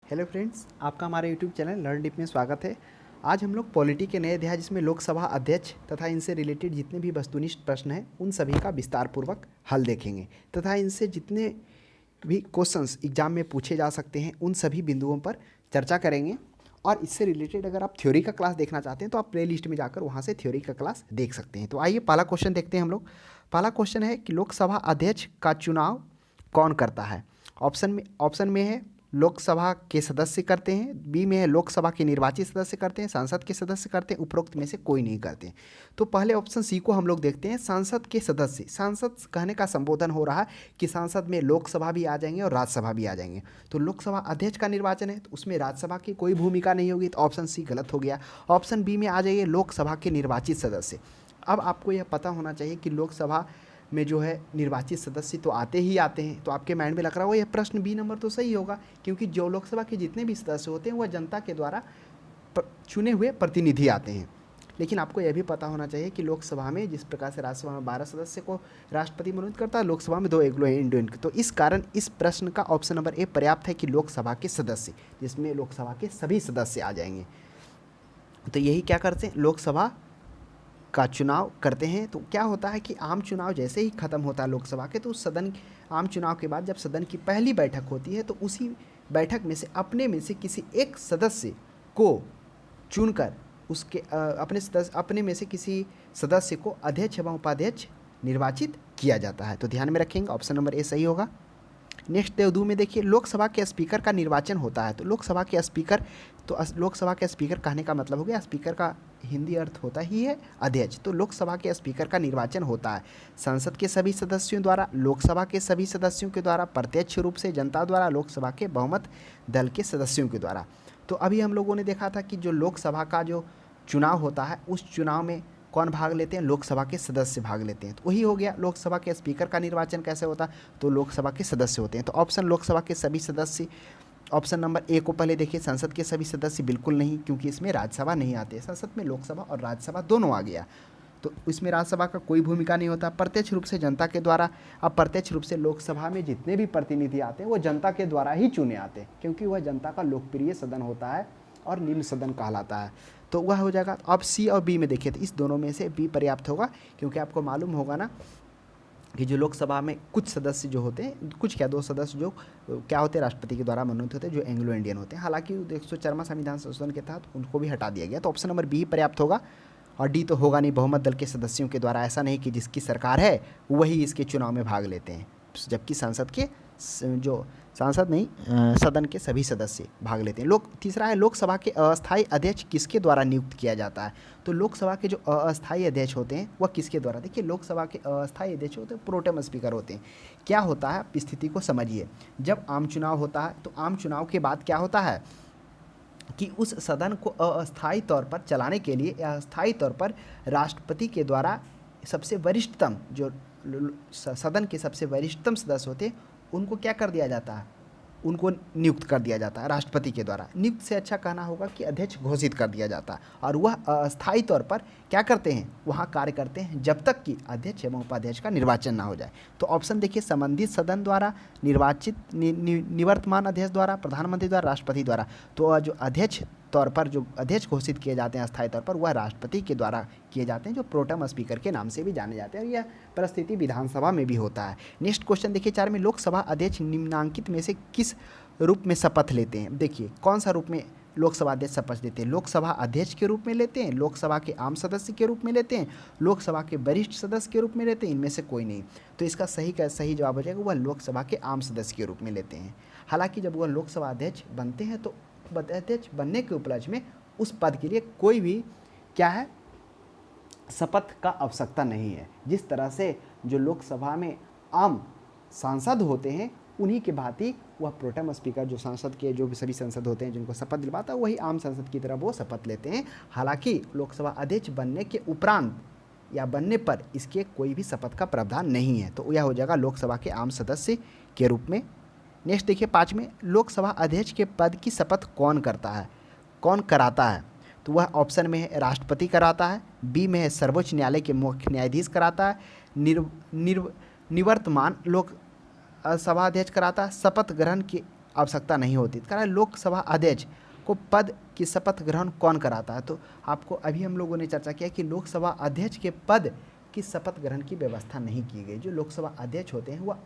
Hello friends, आपका हमारे YouTube channel learn deep में स्वागत है। आज हम लोग पॉलिटी के नए अध्याय जिसमें लोकसभा अध्यक्ष तथा इनसे रिलेटेड जितने भी वस्तुनिष्ठ प्रश्न हैं उन सभी का विस्तार पूर्वक हल देखेंगे तथा इनसे जितने भी क्वेश्चंस एग्जाम में पूछे जा सकते हैं उन सभी बिंदुओं पर चर्चा करेंगे। और इससे रिलेटेड अगर आप थ्योरी का क्लास देखना चाहते हैं तो आप प्ले लिस्ट में जाकर वहाँ से थ्योरी का क्लास देख सकते हैं। तो आइए पहला क्वेश्चन देखते हैं हम लोग। पहला क्वेश्चन है कि लोकसभा अध्यक्ष का चुनाव कौन करता है। ऑप्शन में है लोकसभा के सदस्य करते हैं, बी में है लोकसभा के निर्वाचित सदस्य करते हैं, सांसद के सदस्य करते हैं, उपरोक्त में से कोई नहीं करते। तो पहले ऑप्शन सी को हम लोग देखते हैं, सांसद के सदस्य। सांसद कहने का संबोधन हो रहा है कि सांसद में लोकसभा भी आ जाएंगे और राज्यसभा भी आ जाएंगे। तो लोकसभा अध्यक्ष का निर्वाचन है तो उसमें राज्यसभा की कोई भूमिका नहीं होगी, तो ऑप्शन सी गलत हो गया। ऑप्शन बी में आ जाइए लोकसभा के निर्वाचित सदस्य। अब आपको यह पता होना चाहिए कि लोकसभा में जो है निर्वाचित सदस्य तो आते ही आते हैं। तो आपके माइंड में लग रहा होगा यह प्रश्न बी नंबर तो सही होगा, क्योंकि जो लोकसभा के जितने भी सदस्य होते हैं वह जनता के द्वारा चुने हुए प्रतिनिधि आते हैं। लेकिन आपको यह भी पता होना चाहिए कि लोकसभा में जिस प्रकार से राज्यसभा में 12 सदस्य को राष्ट्रपति मनोनीत करता है, लोकसभा में 2 एग्लो इंडियन। तो इस कारण इस प्रश्न का ऑप्शन नंबर ए पर्याप्त है कि लोकसभा के सदस्य, जिसमें लोकसभा के सभी सदस्य आ जाएंगे। तो यही क्या करते हैं, लोकसभा का चुनाव करते हैं। तो क्या होता है कि आम चुनाव जैसे ही ख़त्म होता है लोकसभा के, तो सदन आम चुनाव के बाद जब सदन की पहली बैठक होती है तो उसी बैठक में से अपने में से किसी एक सदस्य को चुनकर उसके अपने में से किसी सदस्य को अध्यक्ष एवं उपाध्यक्ष निर्वाचित किया जाता है। तो ध्यान में रखेंगे, ऑप्शन नंबर ए सही होगा। नेक्स्ट देवदू में देखिए, लोकसभा के स्पीकर का निर्वाचन होता है। तो लोकसभा के स्पीकर, तो लोकसभा के स्पीकर कहने का मतलब हो गया, स्पीकर का हिंदी अर्थ होता ही है अध्यक्ष। तो लोकसभा के स्पीकर का निर्वाचन होता है संसद के सभी सदस्यों द्वारा, लोकसभा के सभी सदस्यों के द्वारा, प्रत्यक्ष रूप से जनता द्वारा, लोकसभा के बहुमत दल के सदस्यों के द्वारा। तो अभी हम लोगों ने देखा था कि जो लोकसभा का जो चुनाव होता है उस चुनाव में कौन भाग लेते हैं, लोकसभा के सदस्य भाग लेते हैं। तो वही हो गया, लोकसभा के स्पीकर का निर्वाचन कैसे होता है, तो लोकसभा के सदस्य होते हैं। तो ऑप्शन लोकसभा के सभी सदस्य, ऑप्शन नंबर ए को पहले देखिए, संसद के सभी सदस्य बिल्कुल नहीं, क्योंकि इसमें राज्यसभा नहीं आते। संसद में लोकसभा और राज्यसभा दोनों आ गया, तो इसमें राज्यसभा का कोई भूमिका नहीं होता। प्रत्यक्ष रूप से जनता के द्वारा, अब प्रत्यक्ष रूप से लोकसभा में जितने भी प्रतिनिधि आते हैं वो जनता के द्वारा ही चुने आते हैं, क्योंकि वह जनता का लोकप्रिय सदन होता है और निम्न सदन कहलाता है। तो वह हो जाएगा। अब सी और बी में देखिए, तो इस दोनों में से बी पर्याप्त होगा, क्योंकि आपको मालूम होगा ना कि जो लोकसभा में कुछ सदस्य जो होते हैं, कुछ क्या 2 सदस्य जो क्या होते हैं, राष्ट्रपति के द्वारा मनोनीत होते हैं, जो एंग्लो इंडियन होते हैं। हालांकि 104वां संविधान संशोधन के तहत उनको भी हटा दिया गया। तो ऑप्शन नंबर बी पर्याप्त होगा, और डी तो होगा नहीं, बहुमत दल के सदस्यों के द्वारा। ऐसा नहीं कि जिसकी सरकार है वही इसके चुनाव में भाग लेते हैं, जबकि संसद के जो सांसद नहीं, सदन के सभी सदस्य भाग लेते हैं। तीसरा है, लोकसभा के अस्थायी अध्यक्ष किसके द्वारा नियुक्त किया जाता है। तो लोकसभा के जो अस्थायी अध्यक्ष होते हैं वह किसके द्वारा, देखिए लोकसभा के अस्थायी अध्यक्ष होते हैं प्रोटेम स्पीकर होते हैं। क्या होता है, आप स्थिति को समझिए। जब आम चुनाव होता है तो आम चुनाव के बाद क्या होता है कि उस सदन को अस्थायी तौर पर चलाने के लिए या अस्थायी तौर पर राष्ट्रपति के द्वारा सबसे वरिष्ठतम जो सदन के सबसे वरिष्ठतम सदस्य होते हैं उनको क्या कर दिया जाता है, उनको नियुक्त कर दिया जाता है राष्ट्रपति के द्वारा। नियुक्त से अच्छा कहना होगा कि अध्यक्ष घोषित कर दिया जाता है, और वह अस्थायी तौर पर क्या करते हैं, वहाँ कार्य करते हैं जब तक कि अध्यक्ष एवं उपाध्यक्ष का निर्वाचन ना हो जाए। तो ऑप्शन देखिए, संबंधित सदन द्वारा, निर्वाचित निवर्तमान अध्यक्ष द्वारा, प्रधानमंत्री द्वारा, राष्ट्रपति द्वारा। तो जो अध्यक्ष तौर पर जो अध्यक्ष घोषित किए जाते हैं अस्थायी तौर पर, वह राष्ट्रपति के द्वारा किए जाते हैं, जो प्रोटेम स्पीकर के नाम से भी जाने जाते हैं। और यह परिस्थिति विधानसभा में भी होता है। नेक्स्ट क्वेश्चन देखिए 4 में, लोकसभा अध्यक्ष निम्नांकित में से किस रूप में शपथ लेते हैं। देखिए कौन सा रूप में लोकसभा अध्यक्ष शपथ लेते हैं, लोकसभा अध्यक्ष के रूप में लेते हैं, लोकसभा के आम सदस्य के रूप में लेते हैं, लोकसभा के वरिष्ठ सदस्य के रूप में लेते हैं, इनमें से कोई नहीं। तो इसका सही जवाब हो जाएगा, वह लोकसभा के आम सदस्य के रूप में लेते हैं। हालांकि जब वह लोकसभा अध्यक्ष बनते हैं तो अध्यक्ष बनने के उपलक्ष्य में उस पद के लिए कोई भी क्या है, शपथ का आवश्यकता नहीं है। जिस तरह से जो लोकसभा में आम सांसद होते हैं उन्हीं के भांति वह प्रोटेम स्पीकर, जो सांसद के जो भी सभी सांसद होते हैं जिनको शपथ दिलवाता है, वही आम सांसद की तरह वो शपथ लेते हैं। हालांकि लोकसभा अध्यक्ष बनने के उपरांत या बनने पर इसके कोई भी शपथ का प्रावधान नहीं है। तो यह हो जाएगा लोकसभा के आम सदस्य के रूप में। नेक्स्ट देखिए 5 में, लोकसभा अध्यक्ष के पद की शपथ कौन करता है, कौन कराता है। तो वह ऑप्शन में है राष्ट्रपति कराता है, बी में है सर्वोच्च न्यायालय के मुख्य न्यायाधीश कराता है, निवर्तमान लोक सभा अध्यक्ष कराता है, शपथ ग्रहण के आवश्यकता नहीं होती। कह रहा है लोकसभा अध्यक्ष को पद की शपथ ग्रहण कौन कराता है। तो आपको अभी हम लोगों ने चर्चा किया कि लोकसभा अध्यक्ष के पद की शपथ ग्रहण की व्यवस्था नहीं की गई। जो लोकसभा अध्यक्ष होते हैं वह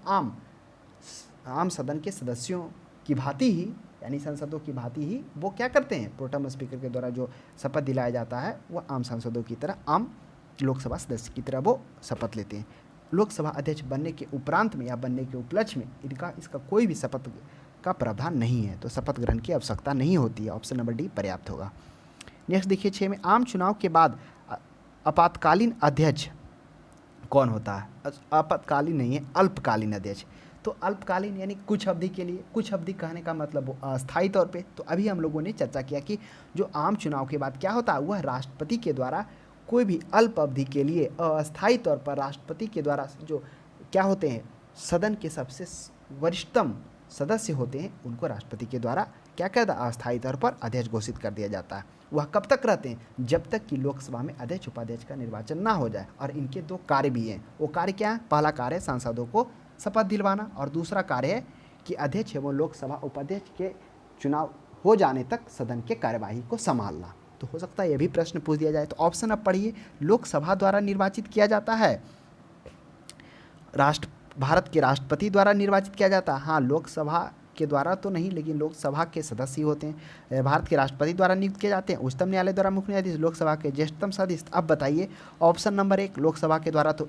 आम सदन के सदस्यों की भांति ही, यानी सांसदों की भांति ही वो क्या करते हैं, प्रोटेम स्पीकर के द्वारा जो शपथ दिलाया जाता है वह आम सांसदों की तरह, आम लोकसभा सदस्य की तरह वो शपथ लेते हैं। लोकसभा अध्यक्ष बनने के उपरांत में या बनने के उपलक्ष्य में इसका कोई भी शपथ का प्रावधान नहीं है, तो शपथ ग्रहण की आवश्यकता नहीं होती है। ऑप्शन नंबर डी पर्याप्त होगा। नेक्स्ट देखिए 6 में, आम चुनाव के बाद आपातकालीन अध्यक्ष कौन होता है। आपातकालीन नहीं है, अल्पकालीन अध्यक्ष। तो अल्पकालीन यानी कुछ अवधि के लिए, कुछ अवधि कहने का मतलब वो अस्थायी तौर पे। तो अभी हम लोगों ने चर्चा किया कि जो आम चुनाव के बाद क्या होता है, वह राष्ट्रपति के द्वारा कोई भी अल्प अवधि के लिए अस्थायी तौर पर राष्ट्रपति के द्वारा जो क्या होते हैं, सदन के सबसे वरिष्ठतम सदस्य होते हैं, उनको राष्ट्रपति के द्वारा क्या कहता है, अस्थायी तौर पर अध्यक्ष घोषित कर दिया जाता है। वह कब तक रहते हैं, जब तक कि लोकसभा में अध्यक्ष उपाध्यक्ष का निर्वाचन ना हो जाए। और इनके 2 कार्य भी हैं। वो कार्य क्या है, पहला कार्य है सांसदों को शपथ दिलवाना, और दूसरा कार्य है कि अध्यक्ष एवं लोकसभा उपाध्यक्ष के चुनाव हो जाने तक सदन के कार्यवाही को संभालना। तो हो सकता है यह भी प्रश्न पूछ दिया जाए। तो ऑप्शन अब पढ़िए, लोकसभा द्वारा निर्वाचित किया जाता है, भारत के राष्ट्रपति द्वारा निर्वाचित किया जाता है। हाँ, लोकसभा के द्वारा तो नहीं, लेकिन लोकसभा के सदस्य होते हैं। भारत के राष्ट्रपति द्वारा नियुक्त किए जाते हैं, उच्चतम न्यायालय द्वारा मुख्य न्यायाधीश, लोकसभा के ज्येष्ठतम सदस्य। अब बताइए ऑप्शन नंबर 1 लोकसभा के द्वारा तो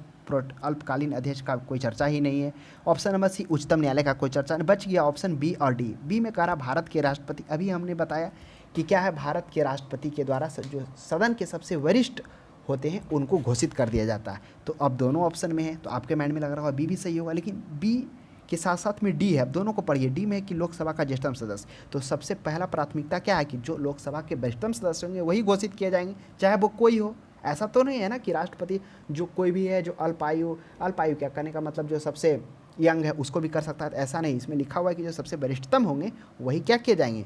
अल्पकालीन अध्यक्ष का कोई चर्चा ही नहीं है। ऑप्शन नंबर सी उच्चतम न्यायालय का कोई चर्चा नहीं, बच गया ऑप्शन बी और डी। बी में कह रहा भारत के राष्ट्रपति, अभी हमने बताया कि क्या है, भारत के राष्ट्रपति के द्वारा जो सदन के सबसे वरिष्ठ होते हैं उनको घोषित कर दिया जाता है। तो अब दोनों ऑप्शन में है, तो आपके माइंड में लग रहा होगा बी भी सही होगा, लेकिन बी के साथ साथ में डी है। अब दोनों को पढ़िए। डी में है कि लोकसभा का ज्येष्ठतम सदस्य, तो सबसे पहला प्राथमिकता क्या है कि जो लोकसभा के वरिष्ठतम सदस्य होंगे वही घोषित किए जाएंगे, चाहे वो कोई हो। ऐसा तो नहीं है ना कि राष्ट्रपति जो कोई भी है, जो अल्पायु क्या करने का मतलब जो सबसे यंग है उसको भी कर सकता है, ऐसा नहीं। इसमें लिखा हुआ है कि जो सबसे वरिष्ठतम होंगे वही क्या किए जाएंगे,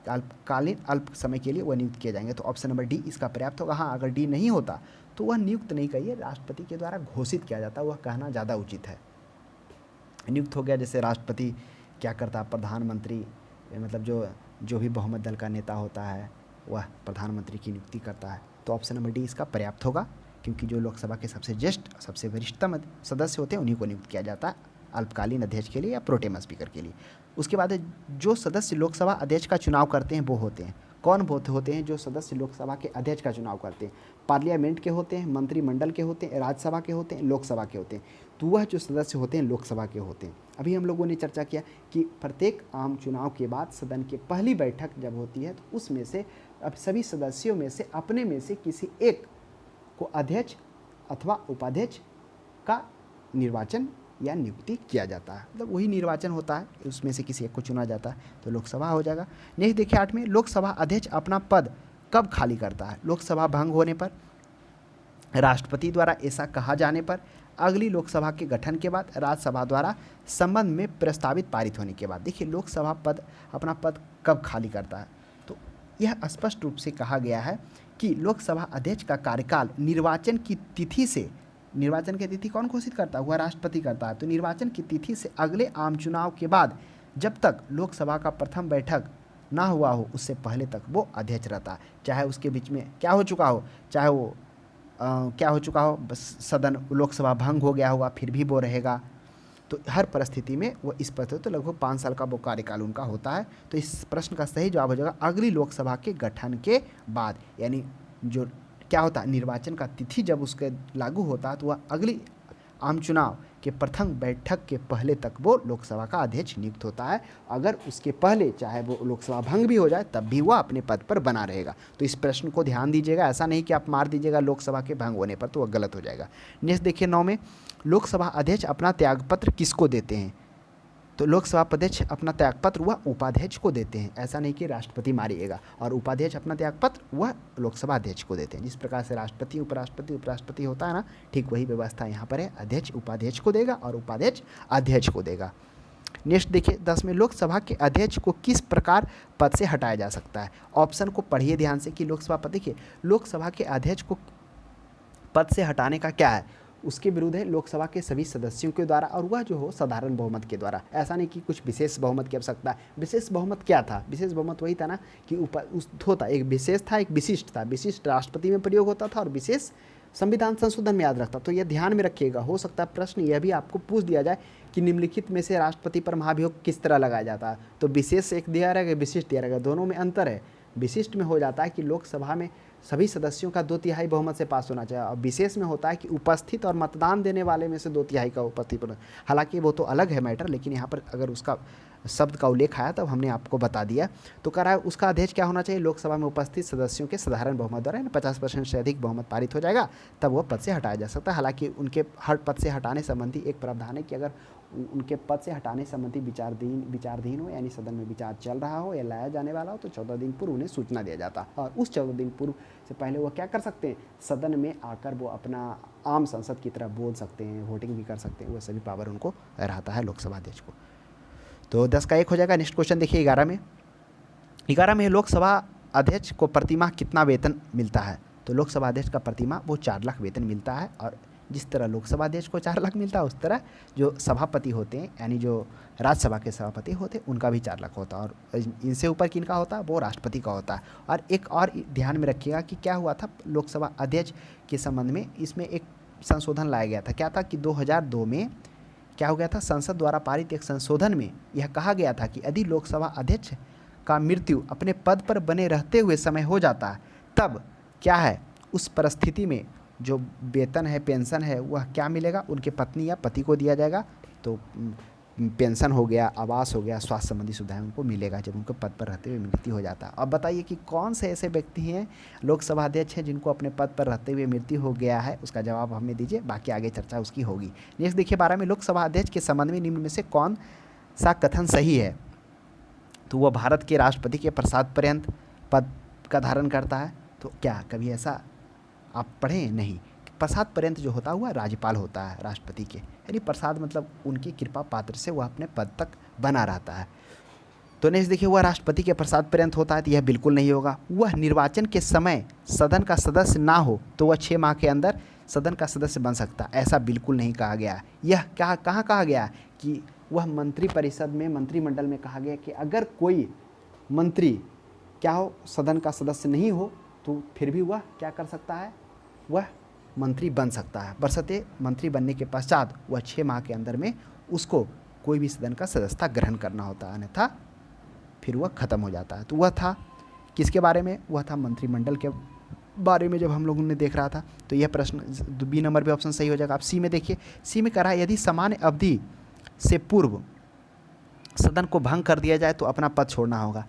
अल्प समय के लिए वह नियुक्त किए जाएंगे। तो ऑप्शन नंबर डी इसका पर्याप्त होगा। हाँ, अगर डी नहीं होता तो वह नियुक्त नहीं कहिए, राष्ट्रपति के द्वारा घोषित किया जाता है, वह कहना ज़्यादा उचित है। नियुक्त हो गया, जैसे राष्ट्रपति क्या करता है, प्रधानमंत्री मतलब जो भी बहुमत दल का नेता होता है वह प्रधानमंत्री की नियुक्ति करता है। तो ऑप्शन नंबर डी इसका पर्याप्त होगा, क्योंकि जो लोकसभा के सबसे ज्येष्ठ सबसे वरिष्ठतम सदस्य होते हैं उन्हीं को नियुक्त किया जाता है अल्पकालीन अध्यक्ष के लिए या प्रोटेम स्पीकर के लिए। उसके बाद जो सदस्य लोकसभा अध्यक्ष का चुनाव करते हैं वो होते हैं, कौन होते हैं जो सदस्य लोकसभा के अध्यक्ष का चुनाव करते हैं, पार्लियामेंट के होते हैं, मंत्रिमंडल के होते हैं, राज्यसभा के होते हैं, लोकसभा के होते हैं। तो वह जो सदस्य होते हैं लोकसभा के होते हैं। अभी हम लोगों ने चर्चा किया कि प्रत्येक आम चुनाव के बाद सदन की पहली बैठक जब होती है तो उसमें से अब सभी सदस्यों में से अपने में से किसी एक को अध्यक्ष अथवा उपाध्यक्ष का निर्वाचन या नियुक्ति किया जाता है, मतलब वही निर्वाचन होता है, उसमें से किसी एक को चुना जाता है, तो लोकसभा हो जाएगा। नेक्स्ट देखिए 8 में, लोकसभा अध्यक्ष अपना पद कब खाली करता है, लोकसभा भंग होने पर, राष्ट्रपति द्वारा ऐसा कहा जाने पर, अगली लोकसभा के गठन के बाद, राज्यसभा द्वारा संबंध में प्रस्तावित पारित होने के बाद। देखिए लोकसभा अपना पद कब खाली करता है, तो यह स्पष्ट रूप से कहा गया है कि लोकसभा अध्यक्ष का कार्यकाल निर्वाचन की तिथि से, निर्वाचन की तिथि कौन घोषित करता है, वह राष्ट्रपति करता है। तो निर्वाचन की तिथि से अगले आम चुनाव के बाद जब तक लोकसभा का प्रथम बैठक ना हुआ हो उससे पहले तक वो अध्यक्ष रहता है, चाहे उसके बीच में क्या हो चुका हो, चाहे वो क्या हो चुका हो, बस सदन लोकसभा भंग हो गया होगा फिर भी वो रहेगा। तो हर परिस्थिति में वो इस पर तो लगभग 5 साल का वो कार्यकाल उनका होता है। तो इस प्रश्न का सही जवाब हो जाएगा अगली लोकसभा के गठन के बाद, यानी जो क्या होता है निर्वाचन का तिथि जब उसके लागू होता है तो वह अगली आम चुनाव के प्रथम बैठक के पहले तक वो लोकसभा का अध्यक्ष नियुक्त होता है। अगर उसके पहले चाहे वो लोकसभा भंग भी हो जाए तब भी वह अपने पद पर बना रहेगा। तो इस प्रश्न को ध्यान दीजिएगा, ऐसा नहीं कि आप मार दीजिएगा लोकसभा के भंग होने पर, तो वह गलत हो जाएगा। नेक्स्ट देखिए 9 में, लोकसभा अध्यक्ष अपना त्यागपत्र किसको देते हैं, तो लोकसभा अध्यक्ष अपना त्यागपत्र वह उपाध्यक्ष को देते हैं, ऐसा नहीं कि राष्ट्रपति मारिएगा, और उपाध्यक्ष अपना त्यागपत्र वह लोकसभा अध्यक्ष को देते हैं। जिस प्रकार से राष्ट्रपति उपराष्ट्रपति होता है ना, ठीक वही व्यवस्था यहाँ पर है, अध्यक्ष उपाध्यक्ष को देगा और उपाध्यक्ष अध्यक्ष को देगा। नेक्स्ट देखिए 10 में, लोकसभा के अध्यक्ष को किस प्रकार पद से हटाया जा सकता है। ऑप्शन को पढ़िए ध्यान से कि लोकसभा पद, देखिए लोकसभा के अध्यक्ष को पद से हटाने का क्या है, उसके विरुद्ध है लोकसभा के सभी सदस्यों के द्वारा, और वह जो हो साधारण बहुमत के द्वारा। ऐसा नहीं कि कुछ विशेष बहुमत की आवश्यकता। विशेष बहुमत क्या था? विशेष बहुमत वही था ना कि होता एक विशेष था, एक विशिष्ट था। विशिष्ट राष्ट्रपति में प्रयोग होता था और विशेष संविधान संशोधन में याद रखता। तो यह ध्यान में रखिएगा, हो सकता है प्रश्न यह भी आपको पूछ दिया जाए कि निम्नलिखित में से राष्ट्रपति पर महाभियोग किस तरह लगाया जाता है। तो विशेष एक दिया रहेगा, विशिष्ट दिया रहेगा, दोनों में अंतर है। विशिष्ट में हो जाता है कि लोकसभा में सभी सदस्यों का 2/3 बहुमत से पास होना चाहिए, और विशेष में होता है कि उपस्थित और मतदान देने वाले में से 2/3 का उपस्थित होना। हालांकि वो तो अलग है मैटर, लेकिन यहाँ पर अगर उसका शब्द का उल्लेख आया तब हमने आपको बता दिया। तो कह रहा है उसका अध्यक्ष क्या होना चाहिए? लोकसभा में उपस्थित सदस्यों के साधारण बहुमत द्वारा 50% से अधिक बहुमत पारित हो जाएगा, तब वह पद से हटाया जा सकता है। हालांकि उनके हर पद से हटाने संबंधी एक प्रावधान है कि अगर उनके पद से हटाने संबंधी विचाराधीन हो, यानी सदन में विचार चल रहा हो या लाया जाने वाला हो, तो 14 दिन पूर्व उन्हें सूचना दिया जाता है। और उस 14 दिन पूर्व से पहले वो क्या कर सकते हैं? सदन में आकर वो अपना आम संसद की तरह बोल सकते हैं, वोटिंग भी कर सकते हैं। वह सभी पावर उनको रहता है लोकसभा अध्यक्ष को। तो 10 का 1 हो जाएगा। नेक्स्ट क्वेश्चन देखिए 11 में लोकसभा अध्यक्ष को प्रतिमाह कितना वेतन मिलता है? तो लोकसभा अध्यक्ष का प्रतिमाह वो 4 लाख वेतन मिलता है। और जिस तरह लोकसभा अध्यक्ष को 4 लाख मिलता है, उस तरह जो सभापति होते हैं, यानी जो राज्यसभा के सभापति होते हैं, उनका भी 4 लाख होता है। और इनसे ऊपर किनका होता है? वो राष्ट्रपति का होता है। और एक और ध्यान में रखिएगा कि क्या हुआ था लोकसभा अध्यक्ष के संबंध में, इसमें एक संशोधन लाया गया था। क्या था कि 2002 में क्या हो गया था? संसद द्वारा पारित एक संशोधन में यह कहा गया था कि यदि लोकसभा अध्यक्ष का मृत्यु अपने पद पर बने रहते हुए समय हो जाता है, तब क्या है, उस परिस्थिति में जो वेतन है, पेंशन है, वह क्या मिलेगा? उनके पत्नी या पति को दिया जाएगा। तो पेंशन हो गया, आवास हो गया, स्वास्थ्य संबंधी सुविधाएं उनको मिलेगा जब उनके पद पर रहते हुए मृत्यु हो जाता है। अब बताइए कि कौन से ऐसे व्यक्ति हैं, लोकसभा अध्यक्ष हैं, जिनको अपने पद पर रहते हुए मृत्यु हो गया है? उसका जवाब हमें दीजिए, बाकी आगे चर्चा उसकी होगी। नेक्स्ट देखिए 12 में लोकसभा अध्यक्ष के संबंध में निम्न में से कौन सा कथन सही है? तो वह भारत के राष्ट्रपति के प्रसाद पर्यंत पद का धारण करता है। तो क्या कभी ऐसा आप पढ़ें? नहीं। प्रसाद पर्यंत जो होता हुआ राज्यपाल होता है राष्ट्रपति के, यानी प्रसाद मतलब उनकी कृपा पात्र से वह अपने पद तक बना रहता है। तो नेक्स्ट देखिए, वह राष्ट्रपति के प्रसाद पर्यंत होता है, तो यह बिल्कुल नहीं होगा। वह निर्वाचन के समय सदन का सदस्य ना हो तो वह 6 माह के अंदर सदन का सदस्य बन सकता है, ऐसा बिल्कुल नहीं कहा गया। यह कहाँ कहा गया कि वह मंत्रिपरिषद में, मंत्रिमंडल में कहा गया कि अगर कोई मंत्री क्या हो, सदन का सदस्य नहीं हो, तो फिर भी वह क्या कर सकता है? वह मंत्री बन सकता है, बशर्ते मंत्री बनने के पश्चात वह 6 माह के अंदर में उसको कोई भी सदन का सदस्यता ग्रहण करना होता है, अन्यथा फिर वह खत्म हो जाता है। तो वह था किसके बारे में? वह था मंत्रिमंडल के बारे में जब हम लोगों ने देख रहा था। तो यह प्रश्न बी नंबर पे ऑप्शन सही हो जाएगा। आप सी में देखिए, सी में कह रहा है यदि सामान्य अवधि से पूर्व सदन को भंग कर दिया जाए तो अपना पद छोड़ना होगा।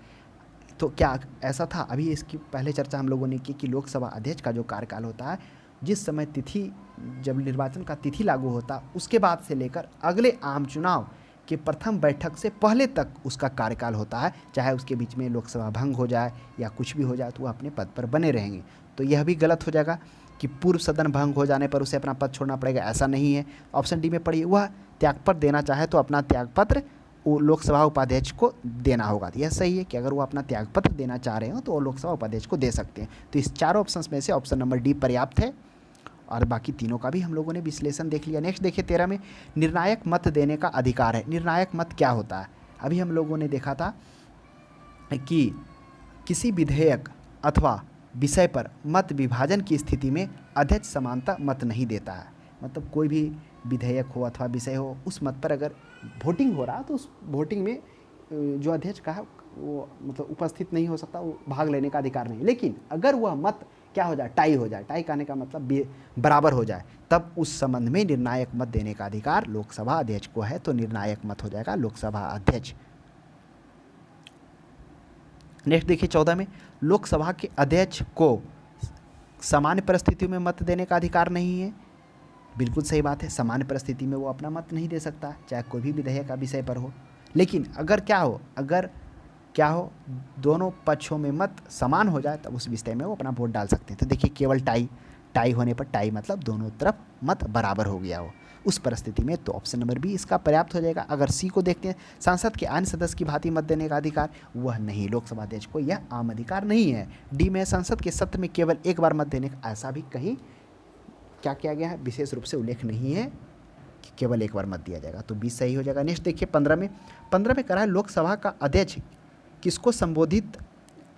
तो क्या ऐसा था? अभी इसकी पहले चर्चा हम लोगों ने की कि लोकसभा अध्यक्ष का जो कार्यकाल होता है, जिस समय तिथि, जब निर्वाचन का तिथि लागू होता, उसके बाद से लेकर अगले आम चुनाव के प्रथम बैठक से पहले तक उसका कार्यकाल होता है। चाहे उसके बीच में लोकसभा भंग हो जाए या कुछ भी हो जाए, तो वह अपने पद पर बने रहेंगे। तो यह भी गलत हो जाएगा कि पूर्व सदन भंग हो जाने पर उसे अपना पद छोड़ना पड़ेगा, ऐसा नहीं है। ऑप्शन डी में पढ़िए, वह त्यागपत्र देना चाहे तो अपना त्यागपत्र लोकसभा उपाध्यक्ष को देना होगा। तो यह सही है कि अगर वो अपना त्यागपत्र देना चाह रहे हो तो वो लोकसभा उपाध्यक्ष को दे सकते हैं। तो इस चारों ऑप्शंस में से ऑप्शन नंबर डी पर्याप्त है, और बाकी तीनों का भी हम लोगों ने विश्लेषण देख लिया। नेक्स्ट देखिए 13 में निर्णायक मत देने का अधिकार है। निर्णायक मत क्या होता है? अभी हम लोगों ने देखा था कि किसी विधेयक अथवा विषय पर मत विभाजन की स्थिति में अध्यक्ष समानता मत नहीं देता है। मतलब कोई भी विधेयक हो अथवा विषय हो, उस मत पर अगर वोटिंग हो रहा तो उस वोटिंग में जो अध्यक्ष का है वो मतलब उपस्थित नहीं हो सकता, वो भाग लेने का अधिकार नहीं। लेकिन अगर वह मत क्या हो जाए? टाई हो जाए। टाई कहने का मतलब बराबर हो जाए, तब उस संबंध में निर्णायक मत देने का अधिकार लोकसभा अध्यक्ष को है। तो निर्णायक मत हो जाएगा लोकसभा अध्यक्ष। नेक्स्ट देखिए 14 में लोकसभा के अध्यक्ष को सामान्य परिस्थितियों में मत देने का अधिकार नहीं है। बिल्कुल सही बात है, सामान्य परिस्थिति में वो अपना मत नहीं दे सकता, चाहे कोई भी विधेयक का विषय पर हो। लेकिन अगर क्या हो, दोनों पक्षों में मत समान हो जाए, तब उस विषय में वो अपना वोट डाल सकते हैं। तो देखिए केवल टाई होने पर, टाई मतलब दोनों तरफ मत बराबर हो गया हो, उस परिस्थिति में तो ऑप्शन नंबर बी इसका पर्याप्त हो जाएगा। अगर सी को देखते हैं, सांसद के अन्य सदस्य की भांति मत देने का अधिकार, वह नहीं, लोकसभा अध्यक्ष को यह आम अधिकार नहीं है। डी में संसद के सत्र में केवल एक बार मत देने का, ऐसा भी कहीं क्या किया गया है, विशेष रूप से उल्लेख नहीं है कि केवल एक बार मत दिया जाएगा, तो 20 सही हो जाएगा। नेक्स्ट देखिए 15 में करा है लोकसभा का अध्यक्ष किसको संबोधित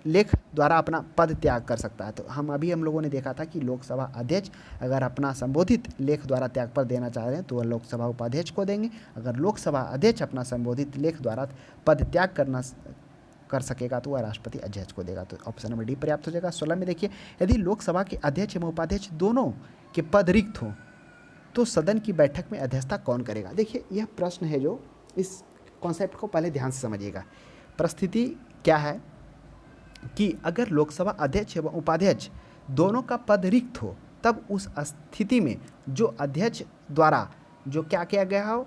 लेख द्वारा अपना पद त्याग कर सकता है। तो हम लोगों ने देखा था कि लोकसभा अध्यक्ष अगर अपना संबोधित लेख द्वारा त्याग पर देना चाह रहे हैं तो वह लोकसभा उपाध्यक्ष को देंगे। अगर लोकसभा अध्यक्ष अपना संबोधित लेख द्वारा पद त्याग कर सकेगा तो वह राष्ट्रपति अध्यक्ष को देगा। तो ऑप्शन नंबर डी पर्याप्त हो जाएगा। 16 में देखिए, यदि लोकसभा के अध्यक्ष एवं उपाध्यक्ष दोनों के पद रिक्त हों तो सदन की बैठक में अध्यक्षता कौन करेगा। देखिए यह प्रश्न है जो, इस कॉन्सेप्ट को पहले ध्यान से समझिएगा। परिस्थिति क्या है कि अगर लोकसभा अध्यक्ष एवं उपाध्यक्ष दोनों का पद रिक्त हो तब उस स्थिति में जो अध्यक्ष द्वारा जो क्या किया गया हो,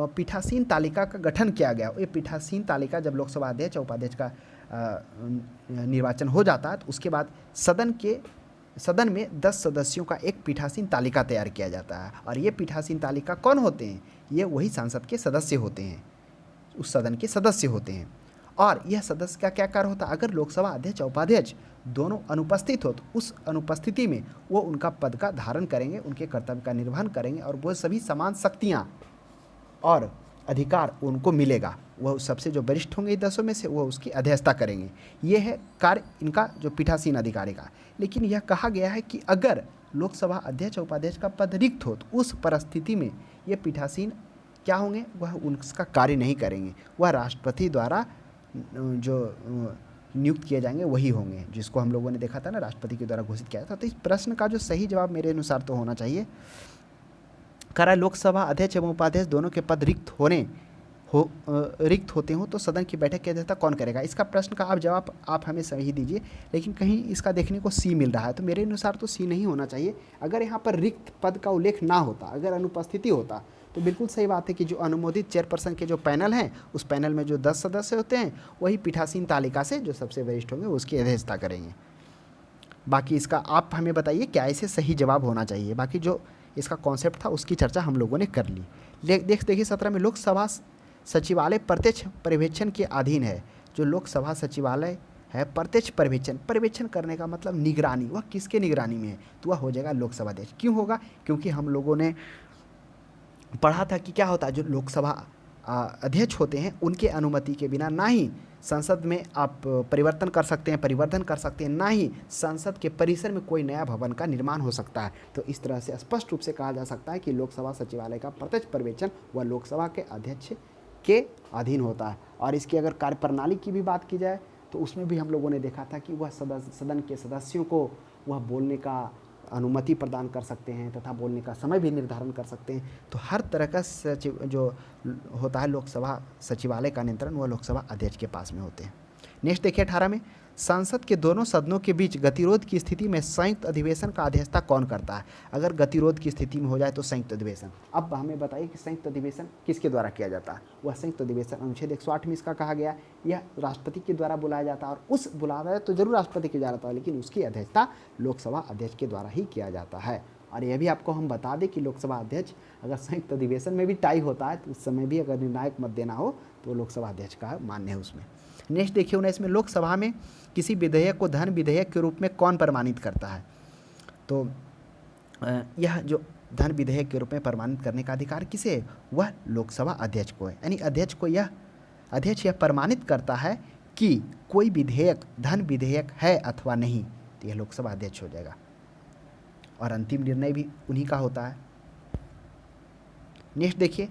पीठासीन तालिका का गठन किया गया हो, ये पीठासीन तालिका जब लोकसभा अध्यक्ष और उपाध्यक्ष का निर्वाचन हो जाता है तो उसके बाद सदन में 10 सदस्यों का एक पीठासीन तालिका तैयार किया जाता है। और ये पीठासीन तालिका कौन होते हैं, ये वही संसद के सदस्य होते हैं, उस सदन के सदस्य होते हैं। और यह सदस्य का क्या कार्य होता है, अगर लोकसभा अध्यक्ष और उपाध्यक्ष दोनों अनुपस्थित हो तो उस अनुपस्थिति में वो उनका पद का धारण करेंगे, उनके कर्तव्य का निर्वहन करेंगे और वो सभी समान शक्तियाँ और अधिकार उनको मिलेगा। वह सबसे जो वरिष्ठ होंगे 10 में से, वो उसकी अध्यक्षता करेंगे। ये है कार्य इनका जो पीठासीन अधिकारी का। लेकिन यह कहा गया है कि अगर लोकसभा अध्यक्ष और उपाध्यक्ष का पद रिक्त हो तो उस परिस्थिति में ये पीठासीन क्या होंगे, वह उनका कार्य नहीं करेंगे, वह राष्ट्रपति द्वारा जो नियुक्त किए जाएंगे वही होंगे, जिसको हम लोगों ने देखा था ना, राष्ट्रपति के द्वारा घोषित किया था। तो इस प्रश्न का जो सही जवाब मेरे अनुसार तो होना चाहिए, करा लोकसभा अध्यक्ष एवं उपाध्यक्ष दोनों के पद रिक्त होते हो तो सदन की बैठक की अध्यक्षता कौन करेगा। इसका प्रश्न का आप जवाब आप हमें सही दीजिए, लेकिन कहीं इसका देखने को सी मिल रहा है, तो मेरे अनुसार तो सी नहीं होना चाहिए। अगर यहाँ पर रिक्त पद का उल्लेख ना होता, अगर अनुपस्थिति होता, तो बिल्कुल सही बात है कि जो अनुमोदित चेयरपर्सन के जो पैनल हैं, उस पैनल में जो 10 सदस्य होते हैं वही पीठासीन तालिका से जो सबसे वरिष्ठ होंगे उसकी अध्यक्षता करेंगे। बाकी इसका आप हमें बताइए क्या इसे सही जवाब होना चाहिए। बाकी जो इसका कॉन्सेप्ट था उसकी चर्चा हम लोगों ने कर ली। देखिए 17 में लोकसभा सचिवालय प्रत्यक्ष पर्यवेक्षण के अधीन है। जो लोकसभा सचिवालय है प्रत्यक्ष पर्यवेक्षण करने का मतलब निगरानी, वह किसके निगरानी में है, तो वह हो जाएगा लोकसभा अध्यक्ष। क्यों होगा, क्योंकि हम लोगों ने पढ़ा था कि क्या होता है, जो लोकसभा अध्यक्ष होते हैं उनके अनुमति के बिना ना ही संसद में आप परिवर्तन कर सकते हैं, ना ही संसद के परिसर में कोई नया भवन का निर्माण हो सकता है। तो इस तरह से स्पष्ट रूप से कहा जा सकता है कि लोकसभा सचिवालय का प्रत्यक्ष पर्यवेक्षण वह लोकसभा के अध्यक्ष के अधीन होता है। और इसकी अगर कार्यप्रणाली की भी बात की जाए तो उसमें भी हम लोगों ने देखा था कि वह सदन के सदस्यों को वह बोलने का अनुमति प्रदान कर सकते हैं तथा बोलने का समय भी निर्धारण कर सकते हैं। तो हर तरह का जो होता है लोकसभा सचिवालय का नियंत्रण वह लोकसभा अध्यक्ष के पास में होते हैं। नेक्स्ट देखिए 18 में, संसद के दोनों सदनों के बीच गतिरोध की स्थिति में संयुक्त अधिवेशन का अध्यक्षता कौन करता है। अगर गतिरोध की स्थिति में हो जाए तो संयुक्त अधिवेशन। अब हमें बताइए कि संयुक्त अधिवेशन किसके द्वारा किया जाता है। वह संयुक्त अधिवेशन अनुच्छेद 108 में इसका कहा गया, यह राष्ट्रपति के द्वारा बुलाया जाता है। और उस बुलाया तो जरूर राष्ट्रपति के द्वारा, लेकिन उसकी अध्यक्षता लोकसभा अध्यक्ष के द्वारा ही किया जाता है। और यह भी आपको हम बता दें कि लोकसभा अध्यक्ष अगर संयुक्त अधिवेशन में भी टाई होता है तो उस समय भी अगर निर्णायक मत देना हो तो लोकसभा अध्यक्ष का मान्य है उसमें। नेक्स्ट देखिए 19 में, लोकसभा में किसी विधेयक को धन विधेयक के रूप में कौन प्रमाणित करता है। तो यह जो धन विधेयक के रूप में प्रमाणित करने का अधिकार किसे है, वह लोकसभा अध्यक्ष को है। यानी अध्यक्ष यह प्रमाणित करता है कि कोई विधेयक धन विधेयक है अथवा नहीं, तो यह लोकसभा अध्यक्ष हो जाएगा। और अंतिम निर्णय भी उन्हीं का होता है। नेक्स्ट देखिए,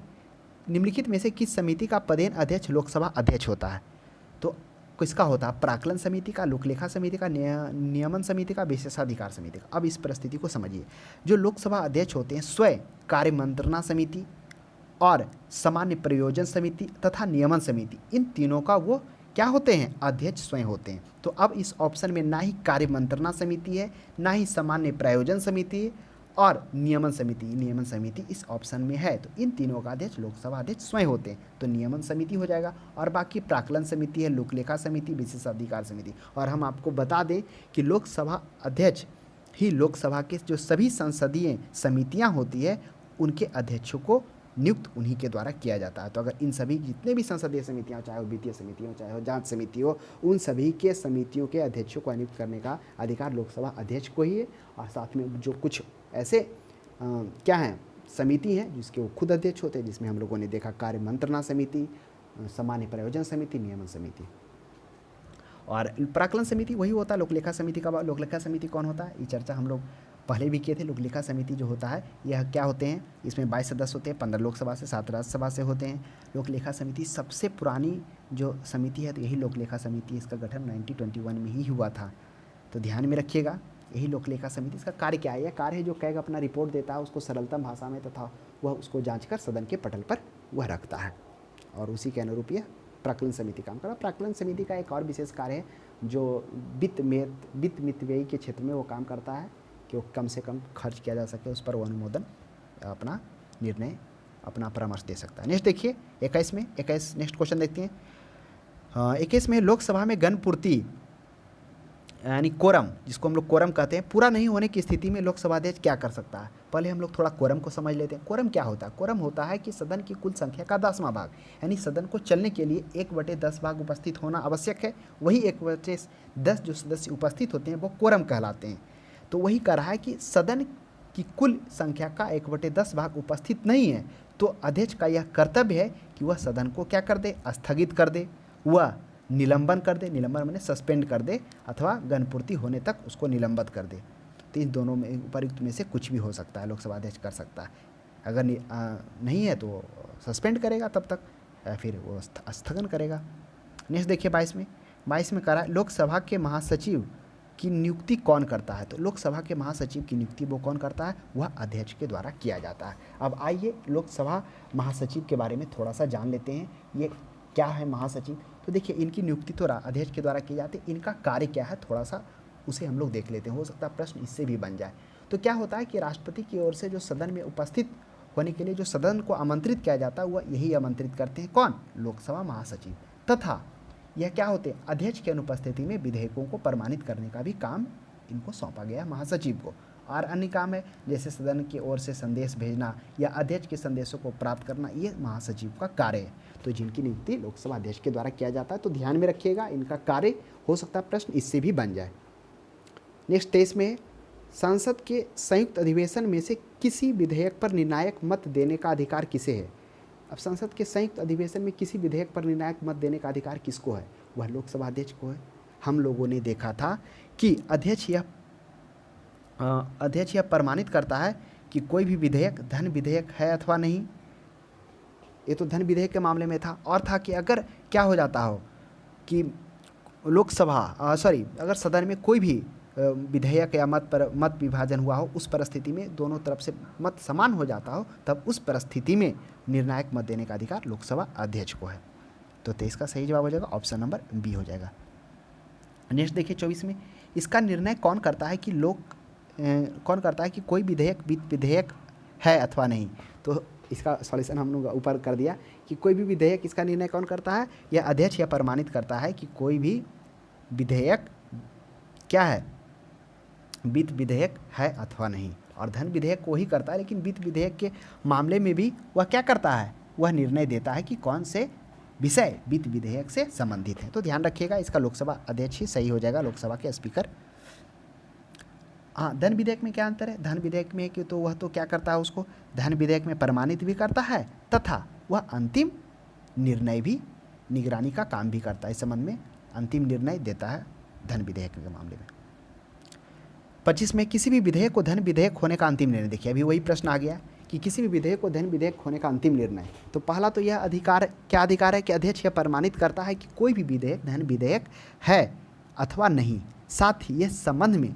निम्नलिखित में से किस समिति का पदेन अध्यक्ष लोकसभा अध्यक्ष होता है। तो किसका होता है, प्राक्कलन समिति का, लोकलेखा समिति का, नियमन समिति का, विशेषाधिकार समिति का। अब इस परिस्थिति को समझिए, जो लोकसभा अध्यक्ष होते हैं स्वयं कार्य मंत्रणा समिति और सामान्य प्रयोजन समिति तथा नियमन समिति, इन तीनों का वो क्या होते हैं, अध्यक्ष स्वयं होते हैं। तो अब इस ऑप्शन में ना ही कार्य मंत्रणा समिति है, ना ही सामान्य प्रयोजन समिति है और नियमन समिति इस ऑप्शन में है। तो इन तीनों का अध्यक्ष लोकसभा अध्यक्ष स्वयं होते हैं, तो नियमन समिति हो जाएगा। और बाकी प्राक्कलन समिति है, लोकलेखा समिति, विशेषाधिकार समिति। और हम आपको बता दें कि लोकसभा अध्यक्ष ही लोकसभा के जो सभी संसदीय समितियां होती है उनके अध्यक्षों को नियुक्त उन्हीं के द्वारा किया जाता है। तो अगर इन सभी जितने भी संसदीय समितियां, चाहे वो वित्तीय समिति हो, चाहे वो जांच समिति हो, उन सभी के समितियों के अध्यक्षों को नियुक्त करने का अधिकार लोकसभा अध्यक्ष को ही है। और साथ में जो कुछ ऐसे क्या हैं, समिति हैं जिसके वो खुद अध्यक्ष होते हैं, जिसमें हम लोगों ने देखा कार्य मंत्रणा समिति, सामान्य प्रयोजन समिति, नियमन समिति। और प्राक्कलन समिति वही होता है लोकलेखा समिति का। लोकलेखा समिति कौन होता है, ये चर्चा हम लोग पहले भी किए थे। लोकलेखा समिति जो होता है यह क्या होते हैं, इसमें 22 सदस्य होते हैं, 15 लोकसभा से, 7 राज्यसभा से होते हैं। लोकलेखा समिति सबसे पुरानी जो समिति है तो यही लोकलेखा समिति, इसका गठन 1921 में ही हुआ था, तो ध्यान में रखिएगा। यही लोकलेखा समिति, इसका कार्य क्या है, यह कार्य है जो कैग अपना रिपोर्ट देता है उसको सरलतम भाषा में तथा वह उसको जाँच कर सदन के पटल पर वह रखता है, और उसी के अनुरूप यह प्राक्कलन समिति काम करता है। प्राक्कलन समिति का एक और विशेष कार्य है जो वित्त मितव्ययी के क्षेत्र में वो काम करता है कि वो कम से कम खर्च किया जा सके, उस पर वो अनुमोदन अपना निर्णय, अपना परामर्श दे सकता है। नेक्स्ट देखिए 21 नेक्स्ट क्वेश्चन देखते हैं। 21 में लोकसभा में गणपूर्ति यानी कोरम, जिसको हम लोग कोरम कहते हैं, पूरा नहीं होने की स्थिति में लोकसभा अध्यक्ष क्या कर सकता है। पहले हम लोग थोड़ा कोरम को समझ लेते हैं। कोरम क्या होता है, कोरम होता है कि सदन की कुल संख्या का 10वां भाग, यानी सदन को चलने के लिए 1/10 भाग उपस्थित होना आवश्यक है। वही 1/10 जो सदस्य उपस्थित होते हैं वो कोरम कहलाते हैं। तो वही कह रहा है कि सदन की कुल संख्या का 1/10 भाग उपस्थित नहीं है, तो अध्यक्ष का यह कर्तव्य है कि वह सदन को क्या कर दे, स्थगित कर दे, वह निलंबन कर दे, निलंबन माने सस्पेंड कर दे, अथवा गणपूर्ति होने तक उसको निलंबित कर दे। तो इन दोनों में उपयुक्त में से कुछ भी हो सकता है, लोकसभा अध्यक्ष कर सकता है। अगर नहीं है तो सस्पेंड करेगा तब तक, या फिर वो स्थगन करेगा। नेक्स्ट देखिए 22 में कह रहा है लोकसभा के महासचिव की नियुक्ति कौन करता है। तो लोकसभा के महासचिव की नियुक्ति वो कौन करता है, वह अध्यक्ष के द्वारा किया जाता है। अब आइए लोकसभा महासचिव के बारे में थोड़ा सा जान लेते हैं, ये क्या है महासचिव। तो देखिए इनकी नियुक्ति तो अध्यक्ष के द्वारा की जाती है, इनका कार्य क्या है थोड़ा सा उसे हम लोग देख लेते हैं, हो सकता है प्रश्न इससे भी बन जाए। तो क्या होता है कि राष्ट्रपति की ओर से जो सदन में उपस्थित होने के लिए जो सदन को आमंत्रित किया जाता है वह यही आमंत्रित करते हैं, कौन, लोकसभा महासचिव। तथा यह क्या होते हैं, अध्यक्ष की अनुपस्थिति में विधेयकों को प्रमाणित करने का भी काम इनको सौंपा गया है महासचिव को। और अन्य काम है जैसे सदन की ओर से संदेश भेजना या अध्यक्ष के संदेशों को प्राप्त करना, ये महासचिव का कार्य है। तो जिनकी नियुक्ति लोकसभा अध्यक्ष के द्वारा किया जाता है, तो ध्यान में रखिएगा इनका कार्य, हो सकता है प्रश्न इससे भी बन जाए। नेक्स्ट 23 में संसद के संयुक्त अधिवेशन में से किसी विधेयक पर निर्णायक मत देने का अधिकार किसे है। अब संसद के संयुक्त अधिवेशन में किसी विधेयक पर निर्णायक मत देने का अधिकार किसको है, वह लोकसभा अध्यक्ष को है। हम लोगों ने देखा था कि अध्यक्ष यह प्रमाणित करता है कि कोई भी विधेयक धन विधेयक है अथवा नहीं। ये तो धन विधेयक के मामले में था, और था कि अगर क्या हो जाता हो कि अगर सदन में कोई भी विधेयक या मत विभाजन हुआ हो, उस परिस्थिति में दोनों तरफ से मत समान हो जाता हो, तब उस परिस्थिति में निर्णायक मत देने का अधिकार लोकसभा अध्यक्ष को है। तो 23 का सही जवाब हो जाएगा ऑप्शन नंबर बी हो जाएगा। नेक्स्ट देखिए 24 में इसका निर्णय कौन करता है कि कोई विधेयक है अथवा नहीं। तो इसका सॉल्यूशन हम लोग ऊपर कर दिया कि कोई भी विधेयक, इसका निर्णय कौन करता है, यह अध्यक्ष यह प्रमाणित करता है कि कोई भी विधेयक क्या है, वित्त विधेयक है अथवा नहीं। और धन विधेयक को ही करता है, लेकिन वित्त विधेयक के मामले में भी वह क्या करता है, वह निर्णय देता है कि कौन से विषय वित्त विधेयक से संबंधित है। तो ध्यान रखिएगा इसका लोकसभा अध्यक्ष ही सही हो जाएगा, लोकसभा के स्पीकर। हाँ, धन विधेयक में क्या अंतर है, धन विधेयक में कि तो वह तो क्या करता है, उसको धन विधेयक में प्रमाणित भी करता है तथा वह अंतिम निर्णय भी, निगरानी का काम भी करता है। इस संबंध में अंतिम निर्णय देता है धन विधेयक के मामले में। 25 में किसी भी विधेयक को धन विधेयक होने का अंतिम निर्णय। देखिए अभी वही प्रश्न आ गया कि किसी भी विधेयक को धन विधेयक होने का अंतिम निर्णय। तो पहला तो यह अधिकार, क्या अधिकार है कि अध्यक्ष यह प्रमाणित करता है कि कोई भी विधेयक धन विधेयक है अथवा नहीं। साथ ही यह संबंध में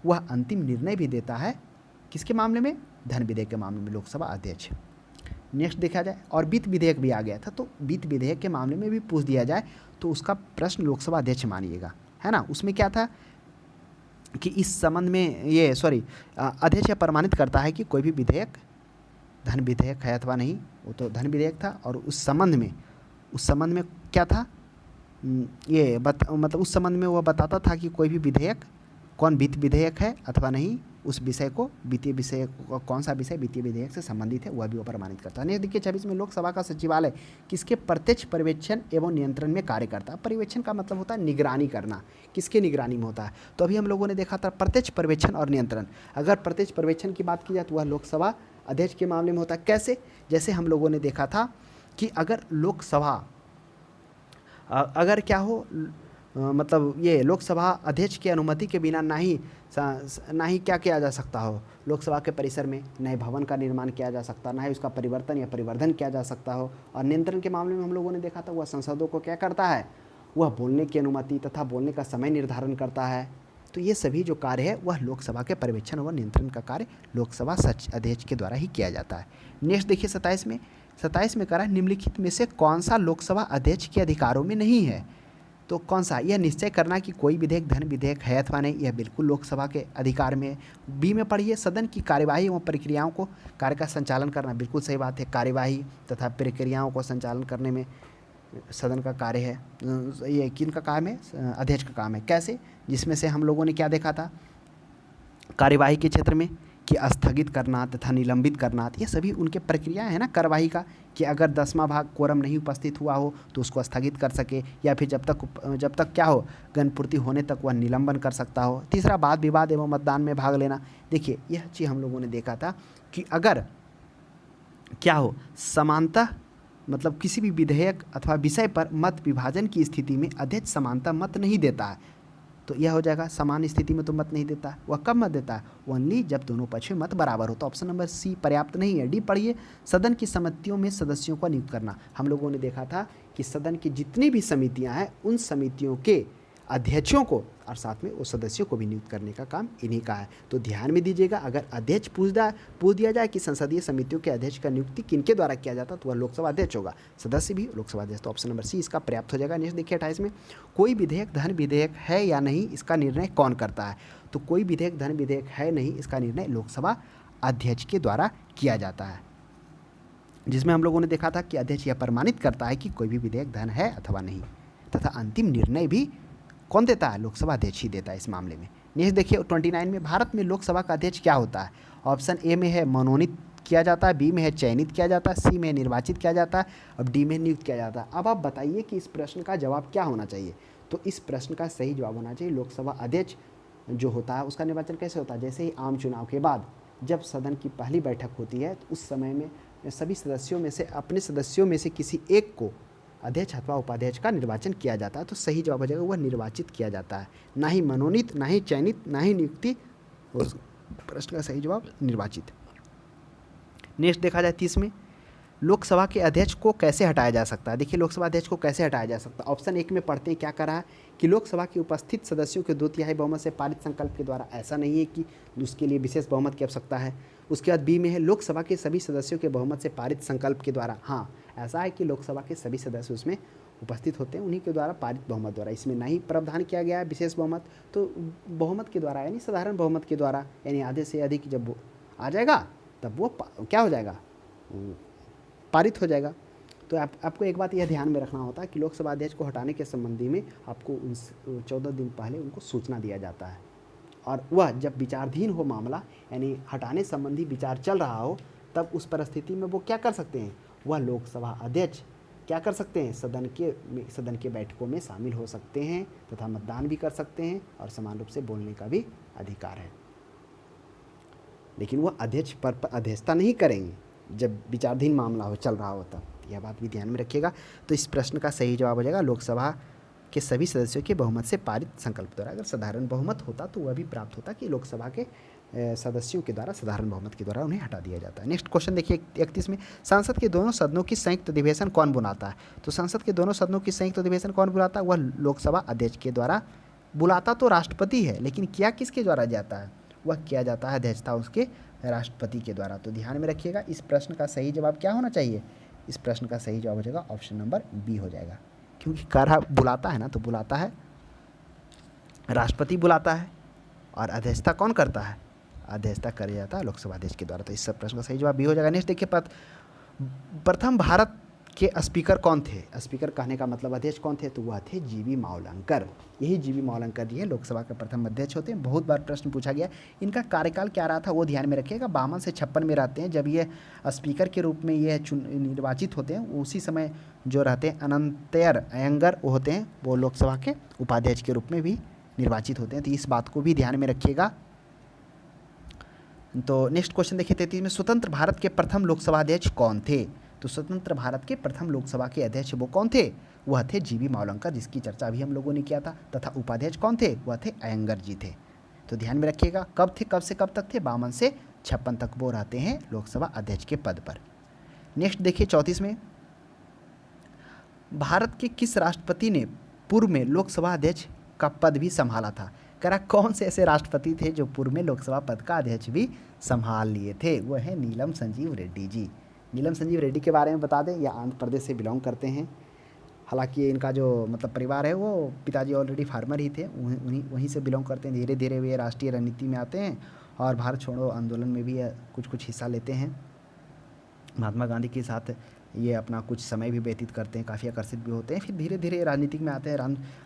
वह अंतिम निर्णय भी देता है, किसके मामले में, धन विधेयक के मामले में लोकसभा अध्यक्ष। नेक्स्ट देखा जाए, और वित्त विधेयक भी आ गया था, तो वित्त विधेयक के मामले में भी पूछ दिया जाए तो उसका प्रश्न लोकसभा अध्यक्ष मानिएगा, है ना। उसमें क्या था कि इस संबंध में अध्यक्ष यह प्रमाणित करता है कि कोई भी विधेयक धन विधेयक है अथवा नहीं। वो तो धन विधेयक था, और उस संबंध में क्या था, मतलब उस संबंध में वह बताता था कि कोई भी विधेयक कौन वित्त विधेयक है अथवा नहीं, उस विषय को वित्तीय विषय, कौन सा विषय वित्तीय विधेयक से संबंधित है वह भी वो प्रमाणित करता है। नेक्स्ट देखिए 26 में लोकसभा का सचिवालय किसके प्रत्यक्ष पर्यवेक्षण एवं नियंत्रण में कार्य करता है। पर्यवेक्षण का मतलब होता है निगरानी करना, किसके निगरानी में होता है। तो अभी हम लोगों ने देखा था प्रत्यक्ष पर्यवेक्षण और नियंत्रण। अगर प्रत्यक्ष पर्यवेक्षण की बात की जाए तो वह लोकसभा अध्यक्ष के मामले में होता है। कैसे? जैसे हम लोगों ने देखा था कि अगर लोकसभा अगर क्या हो मतलब ये लोकसभा अध्यक्ष की अनुमति के बिना ना ही क्या किया जा सकता हो, लोकसभा के परिसर में नए भवन का निर्माण किया जा सकता, ना ही उसका परिवर्तन या परिवर्धन किया जा सकता हो। और नियंत्रण के मामले में हम लोगों ने देखा था वह सांसदों को क्या करता है, वह बोलने की अनुमति तथा बोलने का समय निर्धारण करता है। तो ये सभी जो कार्य है वह लोकसभा के पर्यवेक्षण व नियंत्रण का कार्य लोकसभा अध्यक्ष के द्वारा ही किया जाता है। नेक्स्ट देखिए 27 में कह रहा है निम्नलिखित में से कौन सा लोकसभा अध्यक्ष के अधिकारों में नहीं है। तो कौन सा? यह निश्चय करना कि कोई विधेयक धन विधेयक है अथवा नहीं, यह बिल्कुल लोकसभा के अधिकार में है। बी में पढ़िए सदन की कार्यवाही एवं प्रक्रियाओं को कार्य का संचालन करना, बिल्कुल सही बात है। कार्यवाही तथा प्रक्रियाओं को संचालन करने में सदन का कार्य है, ये किन का काम है? अध्यक्ष का काम है। कैसे? जिसमें से हम लोगों ने क्या देखा था कार्यवाही के क्षेत्र में कि स्थगित करना तथा निलंबित करना, ये सभी उनके प्रक्रियाएं हैं ना कार्यवाही का, कि अगर 10वां भाग कोरम नहीं उपस्थित हुआ हो तो उसको स्थगित कर सके, या फिर जब तक क्या हो गणपूर्ति होने तक वह निलंबन कर सकता हो। तीसरा वाद विवाद एवं मतदान में भाग लेना। देखिए यह चीज़ हम लोगों ने देखा था कि अगर क्या हो समानता मतलब किसी भी विधेयक अथवा विषय पर मत विभाजन की स्थिति में अध्यक्ष समानता मत नहीं देता है, तो यह हो जाएगा समान स्थिति में तो मत नहीं देता। वह कब मत देता है? ओनली जब दोनों पक्ष में मत बराबर हो। तो ऑप्शन नंबर सी पर्याप्त नहीं है। डी पढ़िए सदन की समितियों में सदस्यों को नियुक्त करना। हम लोगों ने देखा था कि सदन की जितनी भी समितियां हैं उन समितियों के अध्यक्षों को और साथ में उस सदस्यों को भी नियुक्त करने का काम इन्हीं का है। तो ध्यान में दीजिएगा, अगर अध्यक्ष पूछ दिया जाए कि संसदीय समितियों के अध्यक्ष का नियुक्ति किनके द्वारा किया जाता तो वह लोकसभा अध्यक्ष होगा, सदस्य भी लोकसभा अध्यक्ष। तो ऑप्शन नंबर सी इसका पर्याप्त हो जाएगा। नेक्स्ट देखिए 28 में कोई विधेयक धन विधेयक है या नहीं इसका निर्णय कौन करता है। तो कोई विधेयक धन विधेयक है नहीं इसका निर्णय लोकसभा अध्यक्ष के द्वारा किया जाता है, जिसमें हम लोगों ने देखा था कि अध्यक्ष यह प्रमाणित करता है कि कोई भी विधेयक धन है अथवा नहीं, तथा अंतिम निर्णय भी कौन देता है? लोकसभा अध्यक्ष ही देता है इस मामले में। नेक्स्ट देखिए 29 में भारत में लोकसभा का अध्यक्ष क्या होता है। ऑप्शन ए में है मनोनीत किया जाता है, बी में है चयनित किया जाता है, सी में निर्वाचित किया जाता है और डी में नियुक्त किया जाता है। अब आप बताइए कि इस प्रश्न का जवाब क्या होना चाहिए। तो इस प्रश्न का सही जवाब होना चाहिए लोकसभा अध्यक्ष जो होता है उसका निर्वाचन कैसे होता है? जैसे ही आम चुनाव के बाद जब सदन की पहली बैठक होती है तो उस समय में सभी सदस्यों में से अपने सदस्यों में से किसी एक को अध्यक्ष अथवा उपाध्यक्ष का निर्वाचन किया जाता है। तो सही जवाब हो जाएगा वह निर्वाचित किया जाता है, ना ही मनोनीत, ना ही चयनित, ना ही नियुक्ति। उस प्रश्न का सही जवाब निर्वाचित। नेक्स्ट देखा जाए 30 में लोकसभा के अध्यक्ष को कैसे हटाया जा सकता है। देखिए लोकसभा अध्यक्ष को कैसे हटाया जा सकता है। ऑप्शन 1 में पढ़ते हैं क्या करा है कि लोकसभा के उपस्थित सदस्यों के 2/3 बहुमत से पारित संकल्प के द्वारा। ऐसा नहीं है कि उसके लिए विशेष बहुमत की आवश्यकता है। उसके बाद बी में है लोकसभा के सभी सदस्यों के बहुमत से पारित संकल्प के द्वारा। हाँ ऐसा है कि लोकसभा के सभी सदस्य उसमें उपस्थित होते हैं, उन्हीं के द्वारा पारित बहुमत द्वारा। इसमें ना ही प्रावधान किया गया है विशेष बहुमत, तो बहुमत के द्वारा यानी साधारण बहुमत के द्वारा, यानी आधे से अधिक जब वो आ जाएगा तब वो क्या हो जाएगा? पारित हो जाएगा। तो आपको एक बात यह ध्यान में रखना होता है कि लोकसभा अध्यक्ष को हटाने के संबंधी में आपको 14 दिन पहले उनको सूचना दिया जाता है, और वह जब विचाराधीन हो मामला यानी हटाने संबंधी विचार चल रहा हो तब उस परिस्थिति में वो क्या कर सकते हैं? वह लोकसभा अध्यक्ष क्या कर सकते हैं? सदन के बैठकों में शामिल हो सकते हैं तथा मतदान भी कर सकते हैं और समान रूप से बोलने का भी अधिकार है। लेकिन वह अध्यक्ष पर अध्यक्षता नहीं करेंगे जब विचाराधीन मामला हो चल रहा हो तब। यह बात भी ध्यान में रखिएगा। तो इस प्रश्न का सही जवाब हो जाएगा लोकसभा के सभी सदस्यों के बहुमत से पारित संकल्प द्वारा। अगर साधारण बहुमत होता तो वह भी प्राप्त होता कि लोकसभा के सदस्यों के द्वारा साधारण बहुमत के द्वारा उन्हें हटा दिया जाता है। नेक्स्ट क्वेश्चन देखिए 31 में संसद के दोनों सदनों की संयुक्त अधिवेशन कौन बुलाता है। तो संसद के दोनों सदनों की संयुक्त अधिवेशन कौन बुलाता है? वह लोकसभा अध्यक्ष के द्वारा। बुलाता तो राष्ट्रपति है लेकिन किया किसके द्वारा जाता है? वह किया जाता है अध्यक्षता उसके राष्ट्रपति के द्वारा। तो ध्यान में रखिएगा इस प्रश्न का सही जवाब क्या होना चाहिए? इस प्रश्न का सही जवाब हो जाएगा ऑप्शन नंबर बी हो जाएगा, क्योंकि कार्य बुलाता है ना, तो बुलाता है राष्ट्रपति बुलाता है और अध्यक्षता कौन करता है? अध्यक्षता कर जाता है लोकसभा अध्यक्ष के द्वारा। तो इस सब प्रश्न का सही जवाब बी हो जाएगा। नेक्स्ट देखिए प्रथम भारत के स्पीकर कौन थे? स्पीकर कहने का मतलब अध्यक्ष कौन थे? तो वह थे जीवी मावलंकर। यही जीवी मावलंकर जी हैं लोकसभा के प्रथम अध्यक्ष होते हैं। बहुत बार प्रश्न पूछा गया। इनका कार्यकाल क्या रहा था वो ध्यान में रखिएगा। 52 से 56 में रहते हैं जब ये स्पीकर के रूप में ये निर्वाचित होते हैं। उसी समय जो रहते हैं अनंतयर अयंगर वो होते हैं, वो लोकसभा के उपाध्यक्ष के रूप में भी निर्वाचित होते हैं। तो इस बात को भी ध्यान में रखिएगा। तो नेक्स्ट क्वेश्चन देखिए 33 में, स्वतंत्र भारत के प्रथम लोकसभा अध्यक्ष कौन थे? तो स्वतंत्र भारत के प्रथम लोकसभा के अध्यक्ष वो कौन थे? वह थे जीवी मावलंकर, जिसकी चर्चा अभी हम लोगों ने किया था। तथा उपाध्यक्ष कौन थे? वह थे अयंगर जी थे। तो ध्यान में रखिएगा कब थे, कब से कब तक थे? 52 से 56 तक वो रहते हैं लोकसभा अध्यक्ष के पद पर। नेक्स्ट देखिए 34 में, भारत के किस राष्ट्रपति ने पूर्व में लोकसभा अध्यक्ष का पद भी संभाला था? कह रहा कौन से ऐसे राष्ट्रपति थे जो पूर्व में लोकसभा पद का अध्यक्ष भी संभाल लिए थे? वह है नीलम संजीव रेड्डी जी। नीलम संजीव रेड्डी के बारे में बता दें, यह आंध्र प्रदेश से बिलोंग करते हैं। हालांकि इनका जो मतलब परिवार है वो पिताजी ऑलरेडी फार्मर ही थे, वहीं से बिलोंग करते हैं। धीरे धीरे वे राष्ट्रीय राजनीति में आते हैं और भारत छोड़ो आंदोलन में भी कुछ हिस्सा लेते हैं। महात्मा गांधी के साथ ये अपना कुछ समय भी व्यतीत करते हैं, काफ़ी आकर्षित भी होते हैं। फिर धीरे धीरे राजनीतिक में आते हैं,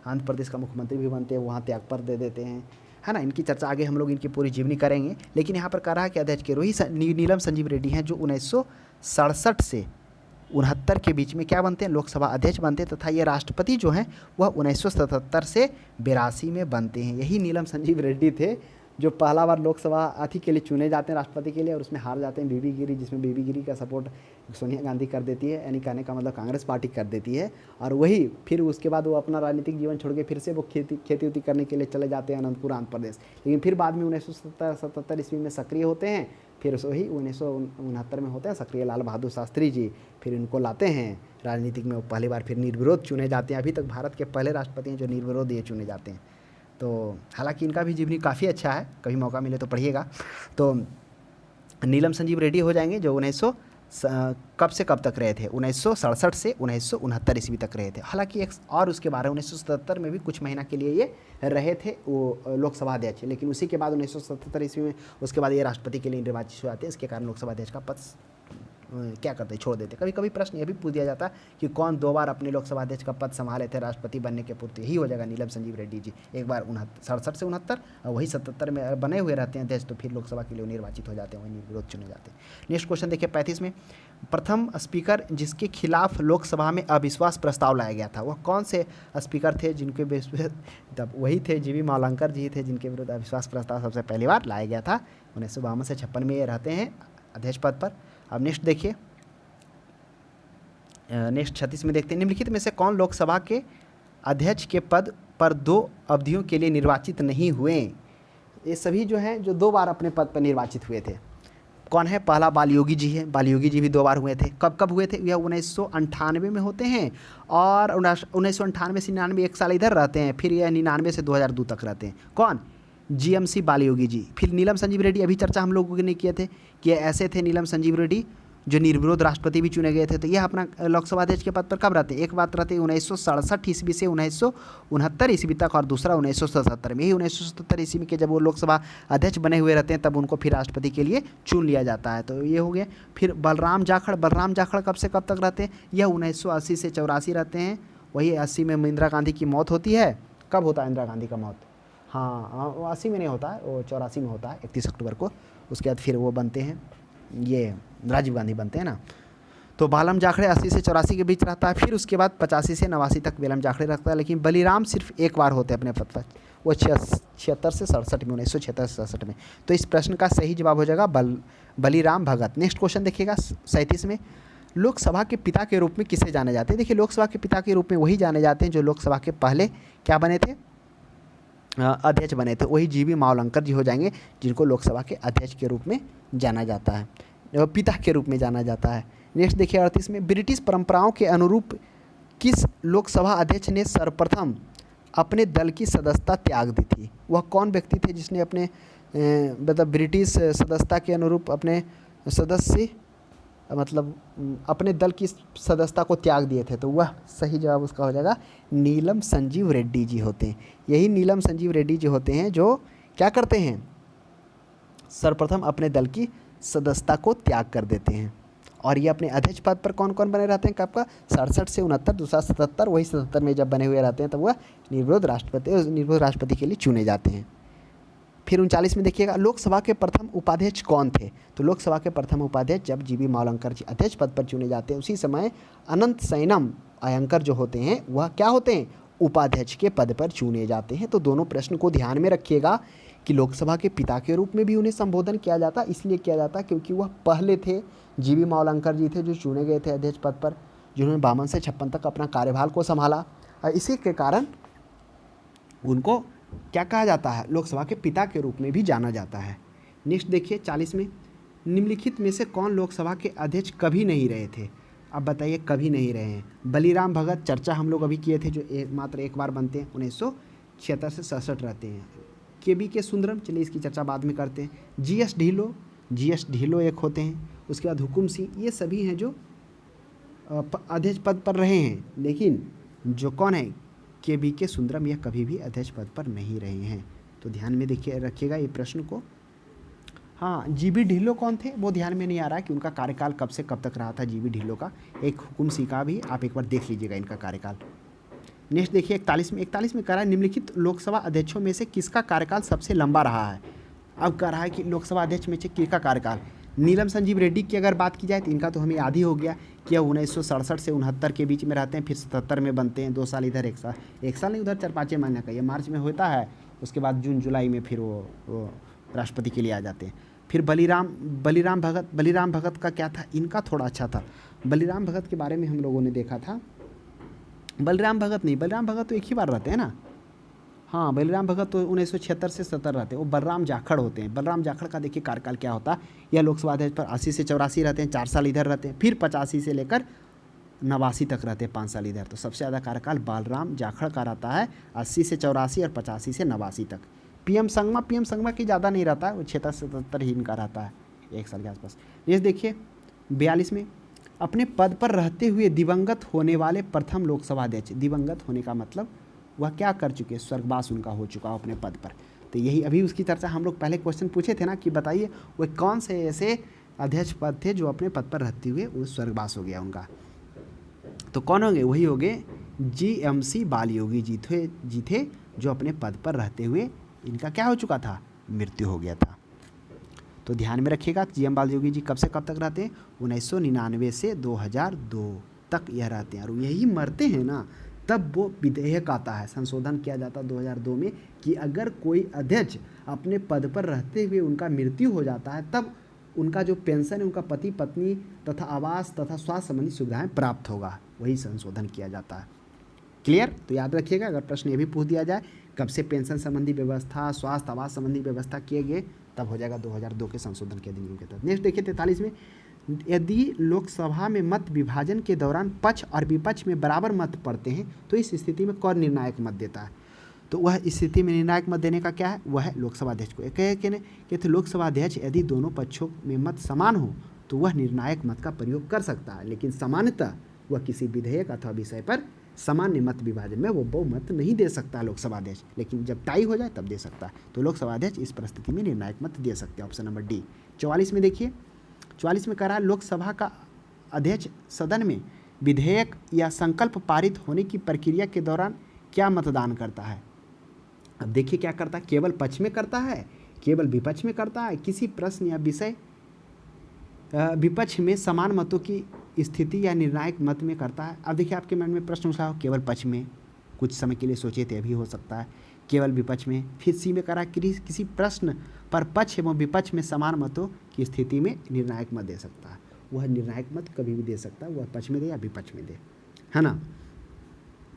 आंध्र प्रदेश का मुख्यमंत्री भी बनते हैं, वहाँ त्यागपत्र दे देते हैं, है ना। इनकी चर्चा आगे हम लोग इनकी पूरी जीवनी करेंगे। लेकिन यहाँ पर कह रहा है कि अध्यक्ष के नीलम संजीव रेड्डी हैं जो 1967 से 69 के बीच में क्या बनते हैं? लोकसभा अध्यक्ष बनते हैं। तथा ये राष्ट्रपति जो हैं वह 1977 से 82 में बनते हैं। यही नीलम संजीव रेड्डी थे जो पहला बार लोकसभा अध्यक्ष के लिए चुने जाते हैं राष्ट्रपति के लिए, और उसमें हार जाते हैं बीबी गिरी, जिसमें बीबी गिरी का सपोर्ट सोनिया गांधी कर देती है, यानी कहने का मतलब कांग्रेस पार्टी कर देती है। और वही फिर उसके बाद वो अपना राजनीतिक जीवन छोड़ के फिर से वो खेती उती करने के लिए चले जाते हैं अनंतपुर आंध्र प्रदेश। लेकिन फिर बाद में 1977 ईस्वी में सक्रिय होते हैं। फिर वही 1969 में होते हैं सक्रिय लाल बहादुर शास्त्री जी, फिर इनको लाते हैं राजनीतिक में। वो पहली बार फिर निर्विरोध चुने जाते हैं। अभी तक भारत के पहले राष्ट्रपति हैं जो निर्विरोध ये चुने जाते हैं। तो हालांकि इनका भी जीवनी काफ़ी अच्छा है, कभी मौका मिले तो पढ़िएगा। तो नीलम संजीव रेड्डी हो जाएंगे जो कब से कब तक रहे थे? 1967 से 1969 ईस्वी तक रहे थे। हालांकि एक और उसके बाद 1977 में भी कुछ महीना के लिए ये रहे थे वो लोकसभा अध्यक्ष। लेकिन उसी के बाद 1977 ईस्वी में उसके बाद ये राष्ट्रपति के लिए निर्वाचित हो जाते हैं। इसके कारण लोकसभा अध्यक्ष का पद क्या करते, छोड़ देते। कभी कभी प्रश्न ये भी पूछ दिया जाता है कि कौन 2 बार अपने लोकसभा अध्यक्ष का पद संभाले थे राष्ट्रपति बनने के पूर्व? यही हो जाएगा नीलम संजीव रेड्डी जी। एक बार 67 से 69 और वही 77 में बने हुए रहते हैं अध्यक्ष, तो फिर लोकसभा के लिए निर्वाचित हो जाते हैं, वही निर्विरोध चुने जाते हैं। नेक्स्ट क्वेश्चन देखिए 35 में, प्रथम स्पीकर जिसके खिलाफ लोकसभा में अविश्वास प्रस्ताव लाया गया था वह कौन से स्पीकर थे? जिनके तब वही थे जीवी मावलंकर जी थे जिनके विरुद्ध अविश्वास प्रस्ताव सबसे पहली बार लाया गया था। 1952 से 56 में ये रहते हैं अध्यक्ष पद पर। अब नेक्स्ट देखिए, नेक्स्ट 36 में देखते हैं, निम्नलिखित में से कौन लोकसभा के अध्यक्ष के पद पर 2 अवधियों के लिए निर्वाचित नहीं हुए? ये सभी जो हैं जो 2 बार अपने पद पर निर्वाचित हुए थे। कौन है? पहला बाल योगी जी है। बाल योगी जी भी 2 बार हुए थे। कब कब हुए थे? यह 1998 में होते हैं और 1998 से 99 1 साल इधर रहते हैं। फिर यह 99 से 2002 तक रहते हैं। कौन? GMC बाल योगी जी। फिर नीलम संजीव रेड्डी, अभी चर्चा हम लोगों ने किए थे कि ऐसे थे नीलम संजीव रेड्डी जो निर्विरोध राष्ट्रपति भी चुने गए थे। तो यह अपना लोकसभा अध्यक्ष के पद पर कब रहते हैं? एक बात रहते हैं 1967 ईस्वी से 1969 ईस्वी तक, और दूसरा 1977 में। ही 1977 ईस्वी के जब वो लोकसभा अध्यक्ष बने हुए रहते हैं तब उनको फिर राष्ट्रपति के लिए चुन लिया जाता है। तो ये हो गया। फिर बलराम जाखड़ कब से कब तक रहते हैं? यह 1980 से 84 रहते हैं। वही 80 में इंदिरा गांधी की मौत होती है। कब होता है इंदिरा गांधी का मौत? हाँ, वो 80 में नहीं होता है, वो 84 में होता है 31 अक्टूबर को। उसके बाद फिर वो बनते हैं, ये राजीव गांधी बनते हैं ना। तो बालम जाखड़े 80 से 84 के बीच रहता है। फिर उसके बाद 85 से 89 तक बेलम जाखड़े रखता है। लेकिन बलीराम सिर्फ एक बार होते हैं अपने पद पर, वो 76 से 67 में, 1976 से 67 में। तो इस प्रश्न का सही जवाब हो जाएगा बलीराम भगत। नेक्स्ट क्वेश्चन देखिएगा 37 में, लोकसभा के पिता के रूप में किसे जाने जाते हैं? देखिए लोकसभा के पिता के रूप में वही जाने जाते हैं जो लोकसभा के पहले क्या बने थे? अध्यक्ष बने थे। वही जीवी मावलंकर जी हो जाएंगे जिनको लोकसभा के अध्यक्ष के रूप में जाना जाता है, पिता के रूप में जाना जाता है। नेक्स्ट देखिए 38 में, ब्रिटिश परंपराओं के अनुरूप किस लोकसभा अध्यक्ष ने सर्वप्रथम अपने दल की सदस्यता त्याग दी थी? वह कौन व्यक्ति थे जिसने अपने मतलब ब्रिटिश सदस्यता के अनुरूप अपने सदस्य अपने दल की सदस्यता को त्याग दिए थे? तो वह सही जवाब उसका हो जाएगा नीलम संजीव रेड्डी जी होते हैं। यही नीलम संजीव रेड्डी जी होते हैं जो क्या करते हैं? सर्वप्रथम अपने दल की सदस्यता को त्याग कर देते हैं और ये अपने अध्यक्ष पद पर कौन कौन बने रहते हैं, कब का 67 से 69, दूसरा 77, वही 77 में जब बने हुए रहते हैं तब वह निर्विरोध राष्ट्रपति के लिए चुने जाते हैं। फिर 39 में देखिएगा लोकसभा के प्रथम उपाध्यक्ष कौन थे। तो लोकसभा के प्रथम उपाध्यक्ष जब जीबी मावलंकर जी अध्यक्ष पद पर चुने जाते हैं, उसी समय अनंत सैनम अयंकर जो होते हैं वह क्या होते हैं, उपाध्यक्ष के पद पर चुने जाते हैं। तो दोनों प्रश्न को ध्यान में रखिएगा कि लोकसभा के पिता के रूप में भी उन्हें संबोधन किया जाता, इसलिए किया जाता क्योंकि वह पहले थे, जीबी मावलंकर जी थे जो चुने गए थे अध्यक्ष पद पर, जिन्होंने 52 से 56 तक अपना कार्यभार को संभाला, और इसी के कारण उनको क्या कहा जाता है, लोकसभा के पिता के रूप में भी जाना जाता है। नेक्स्ट देखिए 40 में, निम्नलिखित में से कौन लोकसभा के अध्यक्ष कभी नहीं रहे थे। अब बताइए कभी नहीं रहे हैं। बलीराम भगत, चर्चा हम लोग अभी किए थे, जो मात्र एक बार बनते हैं, 1976 से 67 रहते हैं। के सुंदरम, चलिए इसकी चर्चा बाद में करते हैं। जी एस ढिल्लो एक होते हैं। उसके बाद हुकुम सिंह, ये सभी हैं जो अध्यक्ष पद पर रहे हैं, लेकिन जो कौन है, के सुंदरम, यह कभी भी अध्यक्ष पद पर नहीं रहे हैं। तो ध्यान में देखिए रखिएगा ये प्रश्न को। हाँ, जीबी ढिल्लो कौन थे वो ध्यान में नहीं आ रहा कि उनका कार्यकाल कब से कब तक रहा था जीबी ढिल्लो का। एक हुकुम सिंह का भी आप एक बार देख लीजिएगा इनका कार्यकाल। नेक्स्ट देखिए 41 में कह रहा है निम्नलिखित लोकसभा अध्यक्षों में से किसका कार्यकाल सबसे लंबा रहा है। अब कह रहा है कि लोकसभा अध्यक्ष में से किसका कार्यकाल, नीलम संजीव रेड्डी की अगर बात की जाए तो इनका तो हमें याद ही हो गया कि 1967 से 69 के बीच में रहते हैं, फिर 77 में बनते हैं, 2 साल इधर, 1 साल नहीं उधर, 4-5 महीने का, ये मार्च में होता है, उसके बाद जून जुलाई में फिर वो राष्ट्रपति के लिए आ जाते हैं। फिर बलीराम भगत का क्या था, इनका थोड़ा अच्छा था। बलीराम भगत के बारे में हम लोगों ने देखा था, बलराम भगत तो एक ही बार रहते हैं ना। हाँ, बलराम भगत तो 1976 से 70 रहते हैं। वो बलराम जाखड़ होते हैं। बलराम जाखड़ का देखिए कार्यकाल क्या होता है, यह लोकसभा अध्यक्ष पर 80 से 84 रहते हैं, 4 साल इधर रहते हैं, फिर 85 से लेकर 89 तक रहते हैं, 5 साल इधर। तो सबसे ज़्यादा कार्यकाल बलराम जाखड़ का रहता है, 80 से 84 और 85 से 89 तक। पीएम संगमा की ज़्यादा नहीं रहता है, वो 76 से 77 ही इनका रहता है, 1 साल के आसपास। ये देखिए 42 में, अपने पद पर रहते हुए दिवंगत होने वाले प्रथम लोकसभा अध्यक्ष। दिवंगत होने का मतलब वह क्या कर चुके, स्वर्गवास उनका हो चुका हो अपने पद पर। तो यही अभी उसकी चर्चा हम लोग पहले क्वेश्चन पूछे थे ना कि बताइए वह कौन से ऐसे अध्यक्ष पद थे जो अपने पद पर रहते हुए वो स्वर्गवास हो गया उनका। तो कौन होंगे, वही होंगे GMC बालयोगी जी थे जो अपने पद पर रहते हुए इनका क्या हो चुका था, मृत्यु हो गया था। तो ध्यान में रखिएगा GM बालयोगी जी कब से कब तक रहते हैं, 1999 से 2002 तक यह रहते हैं। और यही मरते हैं ना, तब वो विधेयक आता है, संशोधन किया जाता है 2002 में कि अगर कोई अध्यक्ष अपने पद पर रहते हुए उनका मृत्यु हो जाता है, तब उनका जो पेंशन है उनका पति पत्नी तथा आवास तथा स्वास्थ्य संबंधी सुविधाएं प्राप्त होगा, वही संशोधन किया जाता है। क्लियर। तो याद रखिएगा, अगर प्रश्न ये भी पूछ दिया जाए कब से पेंशन संबंधी व्यवस्था, स्वास्थ्य आवास संबंधी व्यवस्था किए गए, तब हो जाएगा 2002 के संशोधन के अधिनियम के तहत। नेक्स्ट देखिए 43 में, यदि लोकसभा में मत विभाजन के दौरान पक्ष और विपक्ष में बराबर मत पड़ते हैं तो इस स्थिति में कौन निर्णायक मत देता है। तो वह स्थिति में निर्णायक मत देने का क्या है, वह है लोकसभा अध्यक्ष को। कहते लोकसभा अध्यक्ष यदि दोनों पक्षों में मत समान हो तो वह निर्णायक मत का प्रयोग कर सकता है, लेकिन सामान्यतः वह किसी विधेयक अथवा विषय पर सामान्य मत विभाजन में वो बहुमत नहीं दे सकता लोकसभा अध्यक्ष, लेकिन जब टाई हो जाए तब दे सकता है। तो लोकसभा अध्यक्ष इस परिस्थिति में निर्णायक मत दे सकते हैं, ऑप्शन नंबर डी। 44 में देखिए, 44 में कह रहा है लोकसभा का अध्यक्ष सदन में विधेयक या संकल्प पारित होने की प्रक्रिया के दौरान क्या मतदान करता है। अब देखिए क्या करता है, केवल पक्ष में करता है, केवल विपक्ष में करता है, किसी प्रश्न या विषय विपक्ष में समान मतों की स्थिति या निर्णायक मत में करता है। अब देखिए आपके मन में प्रश्न उठा हो, केवल पक्ष में, कुछ समय के लिए सोचे थे, अभी हो सकता है केवल विपक्ष में। फिर सी में करा किसी प्रश्न पर पक्ष एवं विपक्ष में समान मतों की स्थिति में निर्णायक मत दे सकता है। वह निर्णायक मत कभी भी दे सकता है, वह पक्ष में दे या विपक्ष में दे, है ना।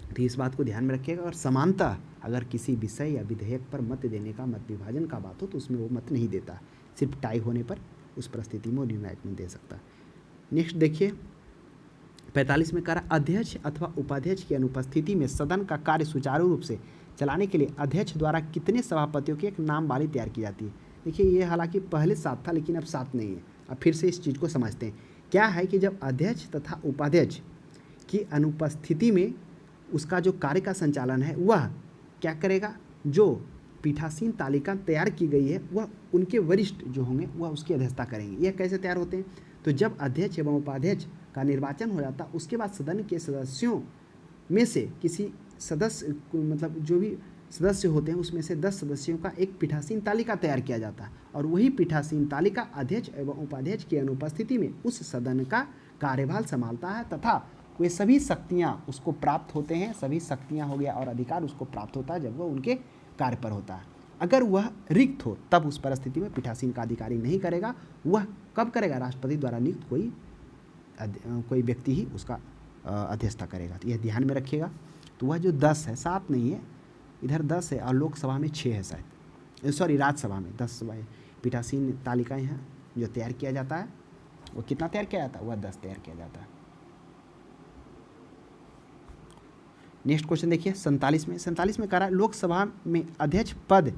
तो इस बात को ध्यान में रखिएगा। और समानता अगर किसी विषय या विधेयक पर मत देने का, मत विभाजन का बात हो तो उसमें वो मत नहीं देता, सिर्फ टाई होने पर उस परिस्थिति में वो निर्णायक मत दे सकता। नेक्स्ट देखिए 45 में कहा अध्यक्ष अथवा उपाध्यक्ष की अनुपस्थिति में सदन का कार्य सुचारू रूप से चलाने के लिए अध्यक्ष द्वारा कितने सभापतियों की एक नामवाली तैयार की जाती है। देखिए ये हालांकि पहले 7 था, लेकिन अब 7 नहीं है। अब फिर से इस चीज़ को समझते हैं। क्या है कि जब अध्यक्ष तथा उपाध्यक्ष की अनुपस्थिति में उसका जो कार्य का संचालन है वह क्या करेगा, जो पीठासीन तालिका तैयार की गई है वह उनके वरिष्ठ जो होंगे वह उसकी अध्यक्षता करेंगे। यह कैसे तैयार होते हैं, तो जब अध्यक्ष एवं उपाध्यक्ष का निर्वाचन हो जाता, उसके बाद सदन के सदस्यों में से किसी सदस्य मतलब जो भी सदस्य होते हैं उसमें से 10 सदस्यों का एक पीठासीन तालिका तैयार किया जाता है और वही पीठासीन तालिका अध्यक्ष एवं उपाध्यक्ष की अनुपस्थिति में उस सदन का कार्यभार संभालता है तथा वे सभी शक्तियां उसको प्राप्त होते हैं, सभी शक्तियां हो गया और अधिकार उसको प्राप्त होता है जब वह उनके कार्य पर होता है। अगर वह रिक्त हो तब उस परिस्थिति में पीठासीन का अधिकारी नहीं करेगा, वह कब करेगा? राष्ट्रपति द्वारा नियुक्त कोई व्यक्ति ही उसका अध्यक्षता करेगा। तो यह ध्यान में रखिएगा। तो वह जो 10 है, 7 नहीं है, इधर 10 है और लोकसभा में 6 है शायद, सॉरी राज्यसभा में 10 पीठासीन तालिकाएं हैं जो तैयार किया जाता है। वो कितना तैयार किया जाता है? वह 10 तैयार किया जाता है। नेक्स्ट क्वेश्चन देखिए 47 में कह रहा है लोकसभा में अध्यक्ष पद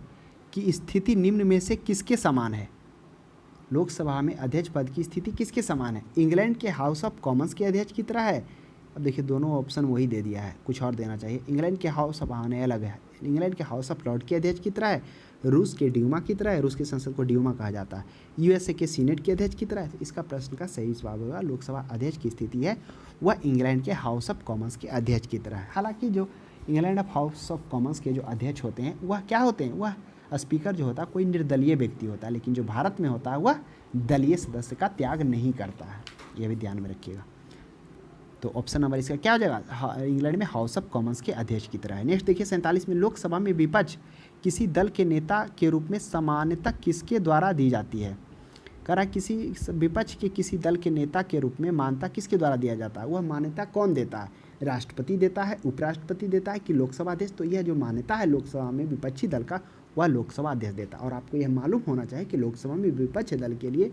की स्थिति निम्न में से किसके समान है? लोकसभा में अध्यक्ष पद की स्थिति किसके समान है? इंग्लैंड के हाउस ऑफ कॉमन्स के अध्यक्ष की तरह है। अब देखिए दोनों ऑप्शन वही दे दिया है, कुछ और देना चाहिए। इंग्लैंड के हाउस ऑफ आने अलग है, इंग्लैंड के हाउस ऑफ लॉर्ड के अध्यक्ष की तरह है, रूस के ड्यूमा की तरह है, रूस के संसद को ड्यूमा कहा जाता है, यूएसए के सीनेट के अध्यक्ष की तरह है। इसका प्रश्न का सही जवाब होगा लोकसभा अध्यक्ष की स्थिति है वह इंग्लैंड के हाउस ऑफ कॉमन्स के अध्यक्ष की तरह है। हालांकि जो England of house of Commons के जो अध्यक्ष होते हैं वह क्या होते हैं? वह स्पीकर जो होता है कोई निर्दलीय व्यक्ति होता है, लेकिन जो भारत में होता है वह दलीय सदस्य का त्याग नहीं करता है। यह भी ध्यान में रखिएगा। तो ऑप्शन नंबर इसका क्या हो जाएगा? इंग्लैंड में हाउस ऑफ कॉमन्स के अध्यक्ष की तरह है। नेक्स्ट देखिए 47 में लोकसभा में विपक्ष किसी दल के नेता के रूप में समानता किसके द्वारा दी जाती है? कह रहा किसी विपक्ष के किसी दल के नेता के रूप में मान्यता किसके द्वारा दिया जाता है? वह मान्यता कौन देता है? राष्ट्रपति देता है, उपराष्ट्रपति देता है कि लोकसभा अध्यक्ष? तो यह जो मान्यता है लोकसभा में विपक्षी दल का वह लोकसभा अध्यक्ष देता है। और आपको यह मालूम होना चाहिए कि लोकसभा में विपक्ष दल के लिए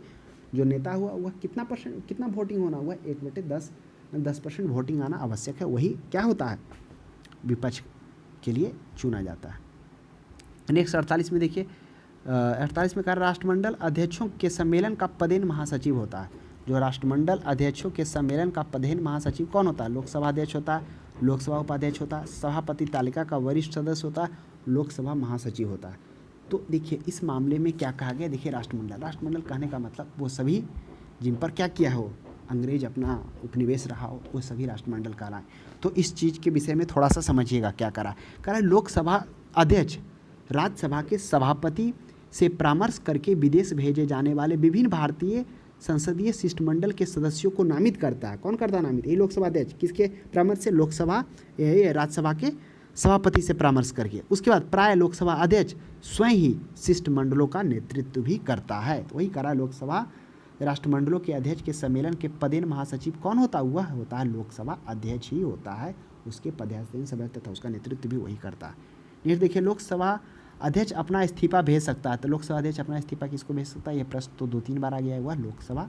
जो नेता हुआ वह कितना वोटिंग होना हुआ? 1/10% वोटिंग आना आवश्यक है, वही क्या होता है? विपक्ष के लिए चुना जाता है। नेक्स्ट 48 में देखिए 48 में कहा राष्ट्रमंडल अध्यक्षों के सम्मेलन का पदेन महासचिव होता है। जो राष्ट्रमंडल अध्यक्षों के सम्मेलन का पदेन महासचिव कौन होता है? लोकसभा अध्यक्ष होता है, लोकसभा उपाध्यक्ष होता है, सभापति तालिका का वरिष्ठ सदस्य होता है, लोकसभा महासचिव होता है। तो देखिए इस मामले में क्या कहा गया? देखिए राष्ट्रमंडल कहने का मतलब वो सभी जिन पर क्या किया हो, अंग्रेज अपना उपनिवेश रहा हो, वो सभी राष्ट्रमंडल कहलाएं। तो इस चीज़ के विषय में थोड़ा सा समझिएगा क्या करा। लोकसभा अध्यक्ष राज्यसभा के सभापति से परामर्श करके विदेश भेजे जाने वाले विभिन्न भारतीय संसदीय शिष्टमंडल के सदस्यों को नामित करता है। कौन करता है नामित? ये लोकसभा अध्यक्ष। किसके परामर्श से? राज्यसभा के सभापति से परामर्श करके। उसके बाद प्राय लोकसभा अध्यक्ष स्वयं ही शिष्टमंडलों का नेतृत्व भी करता है। तो वही करा लोकसभा राष्ट्रमंडलों के अध्यक्ष के सम्मेलन के पदेन महासचिव कौन होता है? वह होता है लोकसभा अध्यक्ष ही होता है। उसके पदासीन सदस्य तथा उसका नेतृत्व भी वही करता है। ये देखिए लोकसभा अध्यक्ष अपना इस्तीफा भेज सकता है। तो लोकसभा अध्यक्ष अपना इस्तीफा किसको भेज सकता है? यह प्रश्न तो 2-3 बार आ गया है। वह लोकसभा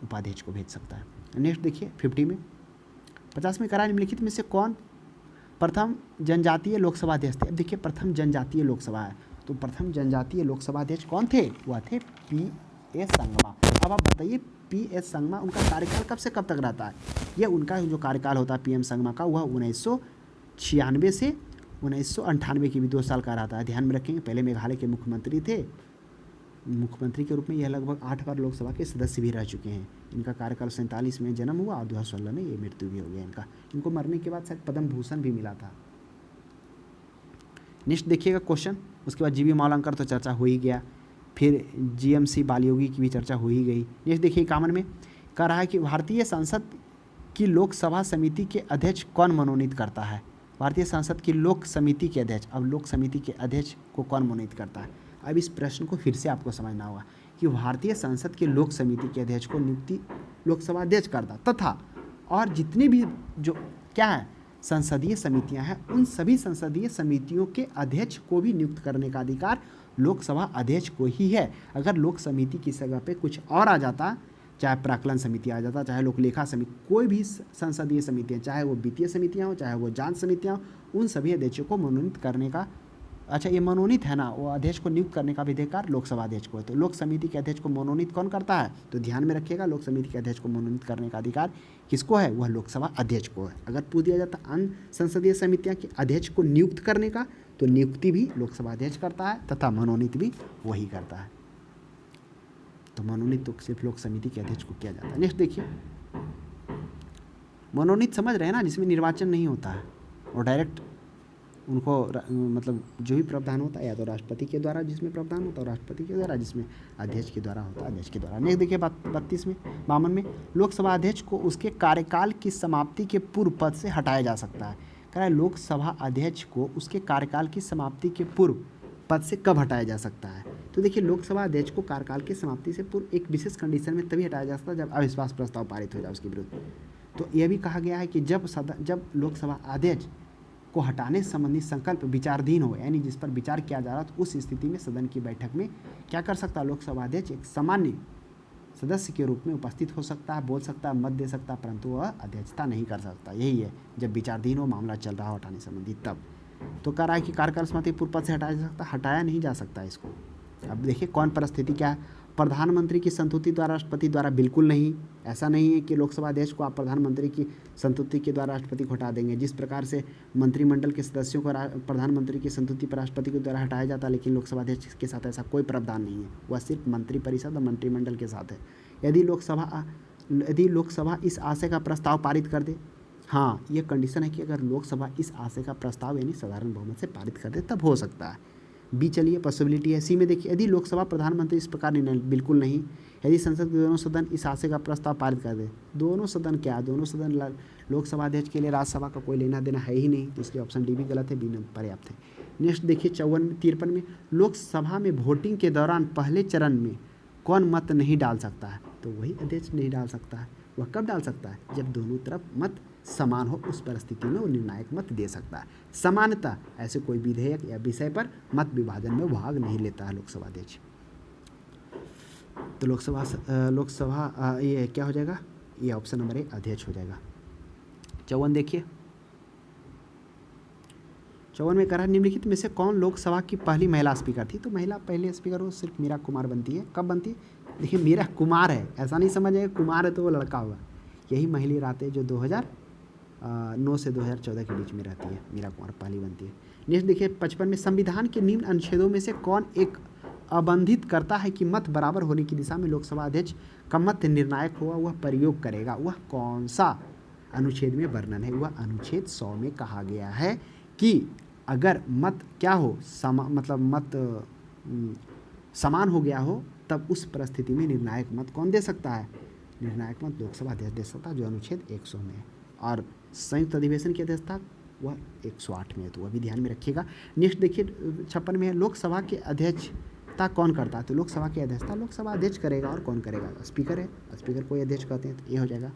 उपाध्यक्ष को भेज सकता है। नेक्स्ट देखिए 50 में करा निम्नलिखित में से कौन प्रथम जनजातीय लोकसभा अध्यक्ष थे? अब देखिए प्रथम जनजातीय लोकसभा है, तो प्रथम जनजातीय लोकसभा अध्यक्ष कौन थे? वह थे P.S. संगमा। अब आप बताइए P.S. संगमा उनका कार्यकाल कब से कब तक रहता है? यह उनका जो कार्यकाल होता है PM संगमा का वह 1996 से 1998 की भी 2 साल का रहता है। ध्यान में रखेंगे पहले मेघालय के मुख्यमंत्री थे। मुख्यमंत्री के रूप में यह लगभग 8 बार लोकसभा के सदस्य भी रह चुके हैं। इनका कार्यकाल 47 में जन्म हुआ और 2016 में ये मृत्यु भी हो गया इनका। इनको मरने के बाद शायद पद्म भूषण भी मिला था। नेक्स्ट देखिएगा क्वेश्चन। उसके बाद जीवी मावलंकर तो चर्चा हो ही गया, फिर GMC बालयोगी की भी चर्चा हो ही गई। नेक्स्ट देखिए 51 में कह रहा है कि भारतीय संसद की लोकसभा समिति के अध्यक्ष कौन मनोनीत करता है? भारतीय संसद की लोक समिति के अध्यक्ष, अब लोक समिति के अध्यक्ष को कौन मनोनीत करता है? अब इस प्रश्न को फिर से आपको समझना होगा कि भारतीय संसद के लोक समिति के अध्यक्ष को नियुक्ति लोकसभा अध्यक्ष करता तथा और जितनी भी जो क्या है संसदीय समितियां हैं उन सभी संसदीय समितियों के अध्यक्ष को भी नियुक्त करने का अधिकार लोकसभा अध्यक्ष को ही है। अगर लोक समिति की जगह पे कुछ और आ जाता, चाहे प्राक्कलन समिति आ जाता, चाहे लोकलेखा समिति, कोई भी संसदीय समितियां, चाहे वो वित्तीय समितियां हो, चाहे वो जांच समितियां हो, उन सभी अध्यक्षों को मनोनीत करने का ये मनोनीत है ना, वो अध्यक्ष को नियुक्त करने का भी अधिकार लोकसभा अध्यक्ष को है। तो लोक समिति के अध्यक्ष को मनोनीत कौन करता है? तो ध्यान में रखिएगा लोक समिति के अध्यक्ष को मनोनीत करने का अधिकार किसको है? वह लोकसभा अध्यक्ष को है। अगर पूछ दिया जाता अन्य संसदीय समितियां के अध्यक्ष को नियुक्त करने का, तो नियुक्ति भी लोकसभा अध्यक्ष करता है तथा मनोनीत भी वही करता है। तो मनोनीत तो सिर्फ लोक समिति के अध्यक्ष को किया जाता है। नेक्स्ट देखिए, मनोनीत समझ रहे हैं ना, जिसमें निर्वाचन नहीं होता है और डायरेक्ट उनको मतलब जो भी प्रावधान होता है या तो राष्ट्रपति के द्वारा जिसमें प्रावधान होता है, राष्ट्रपति के द्वारा जिसमें अध्यक्ष के द्वारा होता है, अध्यक्ष के द्वारा। नेक्स्ट देखिए 52 में लोकसभा अध्यक्ष को उसके कार्यकाल की समाप्ति के पूर्व पद से हटाया जा सकता है। कह रहा है लोकसभा अध्यक्ष को उसके कार्यकाल की समाप्ति के पूर्व पद से कब हटाया जा सकता है। तो देखिए लोकसभा अध्यक्ष को कार्यकाल की समाप्ति से पूर्व एक विशेष कंडीशन में तभी हटाया जा सकता है जब अविश्वास प्रस्ताव पारित हो जाए उसके विरुद्ध। तो यह भी कहा गया है कि जब लोकसभा अध्यक्ष को हटाने संबंधी संकल्प विचाराधीन हो, यानी जिस पर विचार किया जा रहा तो उस स्थिति में सदन की बैठक में क्या कर सकता है लोकसभा अध्यक्ष एक सामान्य सदस्य के रूप में उपस्थित हो सकता है, बोल सकता है, मत दे सकता है, परंतु वह अध्यक्षता नहीं कर सकता। यही है जब विचाराधीन हो, मामला चल रहा हो हटाने संबंधी तब। तो कह रहा है कि कार्यकाल समाप्ति पूर्व पद से हटाया जा सकता, हटाया नहीं जा सकता इसको। अब देखिए कौन परिस्थिति क्या है। प्रधानमंत्री की संतुष्टि द्वारा राष्ट्रपति द्वारा बिल्कुल नहीं। ऐसा नहीं है कि लोकसभा अध्यक्ष को आप प्रधानमंत्री की संतुष्टि के द्वारा राष्ट्रपति को हटा देंगे। जिस प्रकार से मंत्रिमंडल के सदस्यों को प्रधानमंत्री की संतुष्टि पर राष्ट्रपति के द्वारा हटाया जाता है, लेकिन लोकसभा अध्यक्ष के साथ ऐसा कोई प्रावधान नहीं है। वह सिर्फ मंत्रिपरिषद और मंत्रिमंडल के साथ है। यदि लोकसभा इस आशय का प्रस्ताव पारित कर दे, हाँ ये कंडीशन है कि अगर लोकसभा इस आशय का प्रस्ताव यानी साधारण बहुमत से पारित कर दे तब हो सकता है। बी चलिए पॉसिबिलिटी है। सी में देखिए यदि लोकसभा प्रधानमंत्री इस प्रकार निर्णय बिल्कुल नहीं। यदि संसद के दोनों सदन इस आशय का प्रस्ताव पारित कर दे, दोनों सदन क्या, दोनों सदन लोकसभा अध्यक्ष के लिए राज्यसभा का कोई लेना देना है ही नहीं, तो इसलिए ऑप्शन डी भी गलत है, बी पर्याप्त है। नेक्स्ट देखिए 53 में लोकसभा में वोटिंग के दौरान पहले चरण में कौन मत नहीं डाल सकता है। तो वही अध्यक्ष नहीं डाल सकता है। वह कब डाल सकता है, जब दोनों तरफ मत समान हो, उस परिस्थिति में वो निर्णायक मत दे सकता है। समानता ऐसे कोई विधेयक या विषय पर मत विभाजन में भाग नहीं लेता है लोकसभा अध्यक्ष। तो लोकसभा ये क्या हो जाएगा, ये ऑप्शन नंबर ए अध्यक्ष हो जाएगा। 54 देखिए, 54 में कह रहा है निम्नलिखित में से कौन लोकसभा की पहली महिला स्पीकर थी। तो महिला पहले स्पीकर वो सिर्फ मीरा कुमार बनती है। कब बनती है, देखिए मीरा कुमार है, ऐसा नहीं समझिए कुमार है तो वो लड़का होगा। यही महिला रहते हैं जो 2009 से 2014 के बीच में रहती है। मीरा कुमार पहली बनती है। नेक्स्ट देखिए 55 में संविधान के निम्न अनुच्छेदों में से कौन एक अबंधित करता है कि मत बराबर होने की दिशा में लोकसभा अध्यक्ष का मत निर्णायक हुआ वह प्रयोग करेगा। वह कौन सा अनुच्छेद में वर्णन है, वह अनुच्छेद 100 में कहा गया है कि अगर मत क्या हो मत समान हो गया हो तब उस परिस्थिति में निर्णायक मत कौन दे सकता है, निर्णायक मत लोकसभा अध्यक्ष दे सकता है, जो अनुच्छेद 100 में है। और संयुक्त अधिवेशन की अध्यक्षता वह 108 में है, तो वह भी ध्यान में रखिएगा। नेक्स्ट देखिए 56 में है लोकसभा के अध्यक्षता कौन करता है। तो लोकसभा की अध्यक्षता लोकसभा अध्यक्ष करेगा। और कौन करेगा, स्पीकर है, स्पीकर को अध्यक्ष कहते हैं, तो ये हो जाएगा।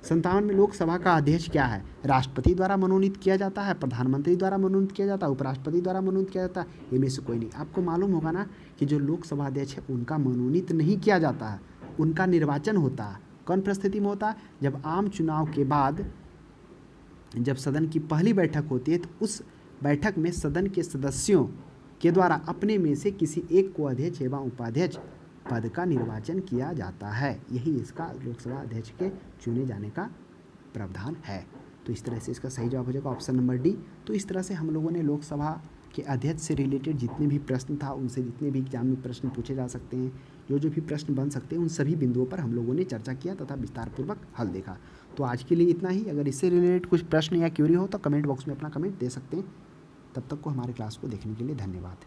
57 में लोकसभा का अध्यक्ष क्या है, राष्ट्रपति द्वारा मनोनीत किया जाता है, प्रधानमंत्री द्वारा मनोनीत किया जाता है, उपराष्ट्रपति द्वारा मनोनीत किया जाता है, इनमें से कोई नहीं। आपको मालूम होगा ना कि जो लोकसभा अध्यक्ष है उनका मनोनीत नहीं किया जाता है, उनका निर्वाचन होता है। कौन परिस्थिति में होता है, जब आम चुनाव के बाद जब सदन की पहली बैठक होती है तो उस बैठक में सदन के सदस्यों के द्वारा अपने में से किसी एक को अध्यक्ष एवं उपाध्यक्ष पद का निर्वाचन किया जाता है। यही इसका लोकसभा अध्यक्ष के चुने जाने का प्रावधान है। तो इस तरह से इसका सही जवाब हो जाएगा ऑप्शन नंबर डी। तो इस तरह से हम लोगों ने लोकसभा के अध्यक्ष से रिलेटेड जितने भी प्रश्न था, उनसे जितने भी एग्जाम में प्रश्न पूछे जा सकते हैं, जो भी प्रश्न बन सकते हैं, उन सभी बिंदुओं पर हम लोगों ने चर्चा किया तथा विस्तारपूर्वक हल देखा। तो आज के लिए इतना ही। अगर इससे रिलेटेड कुछ प्रश्न या क्यूरी हो तो कमेंट बॉक्स में अपना कमेंट दे सकते हैं। तब तक को हमारे क्लास को देखने के लिए धन्यवाद।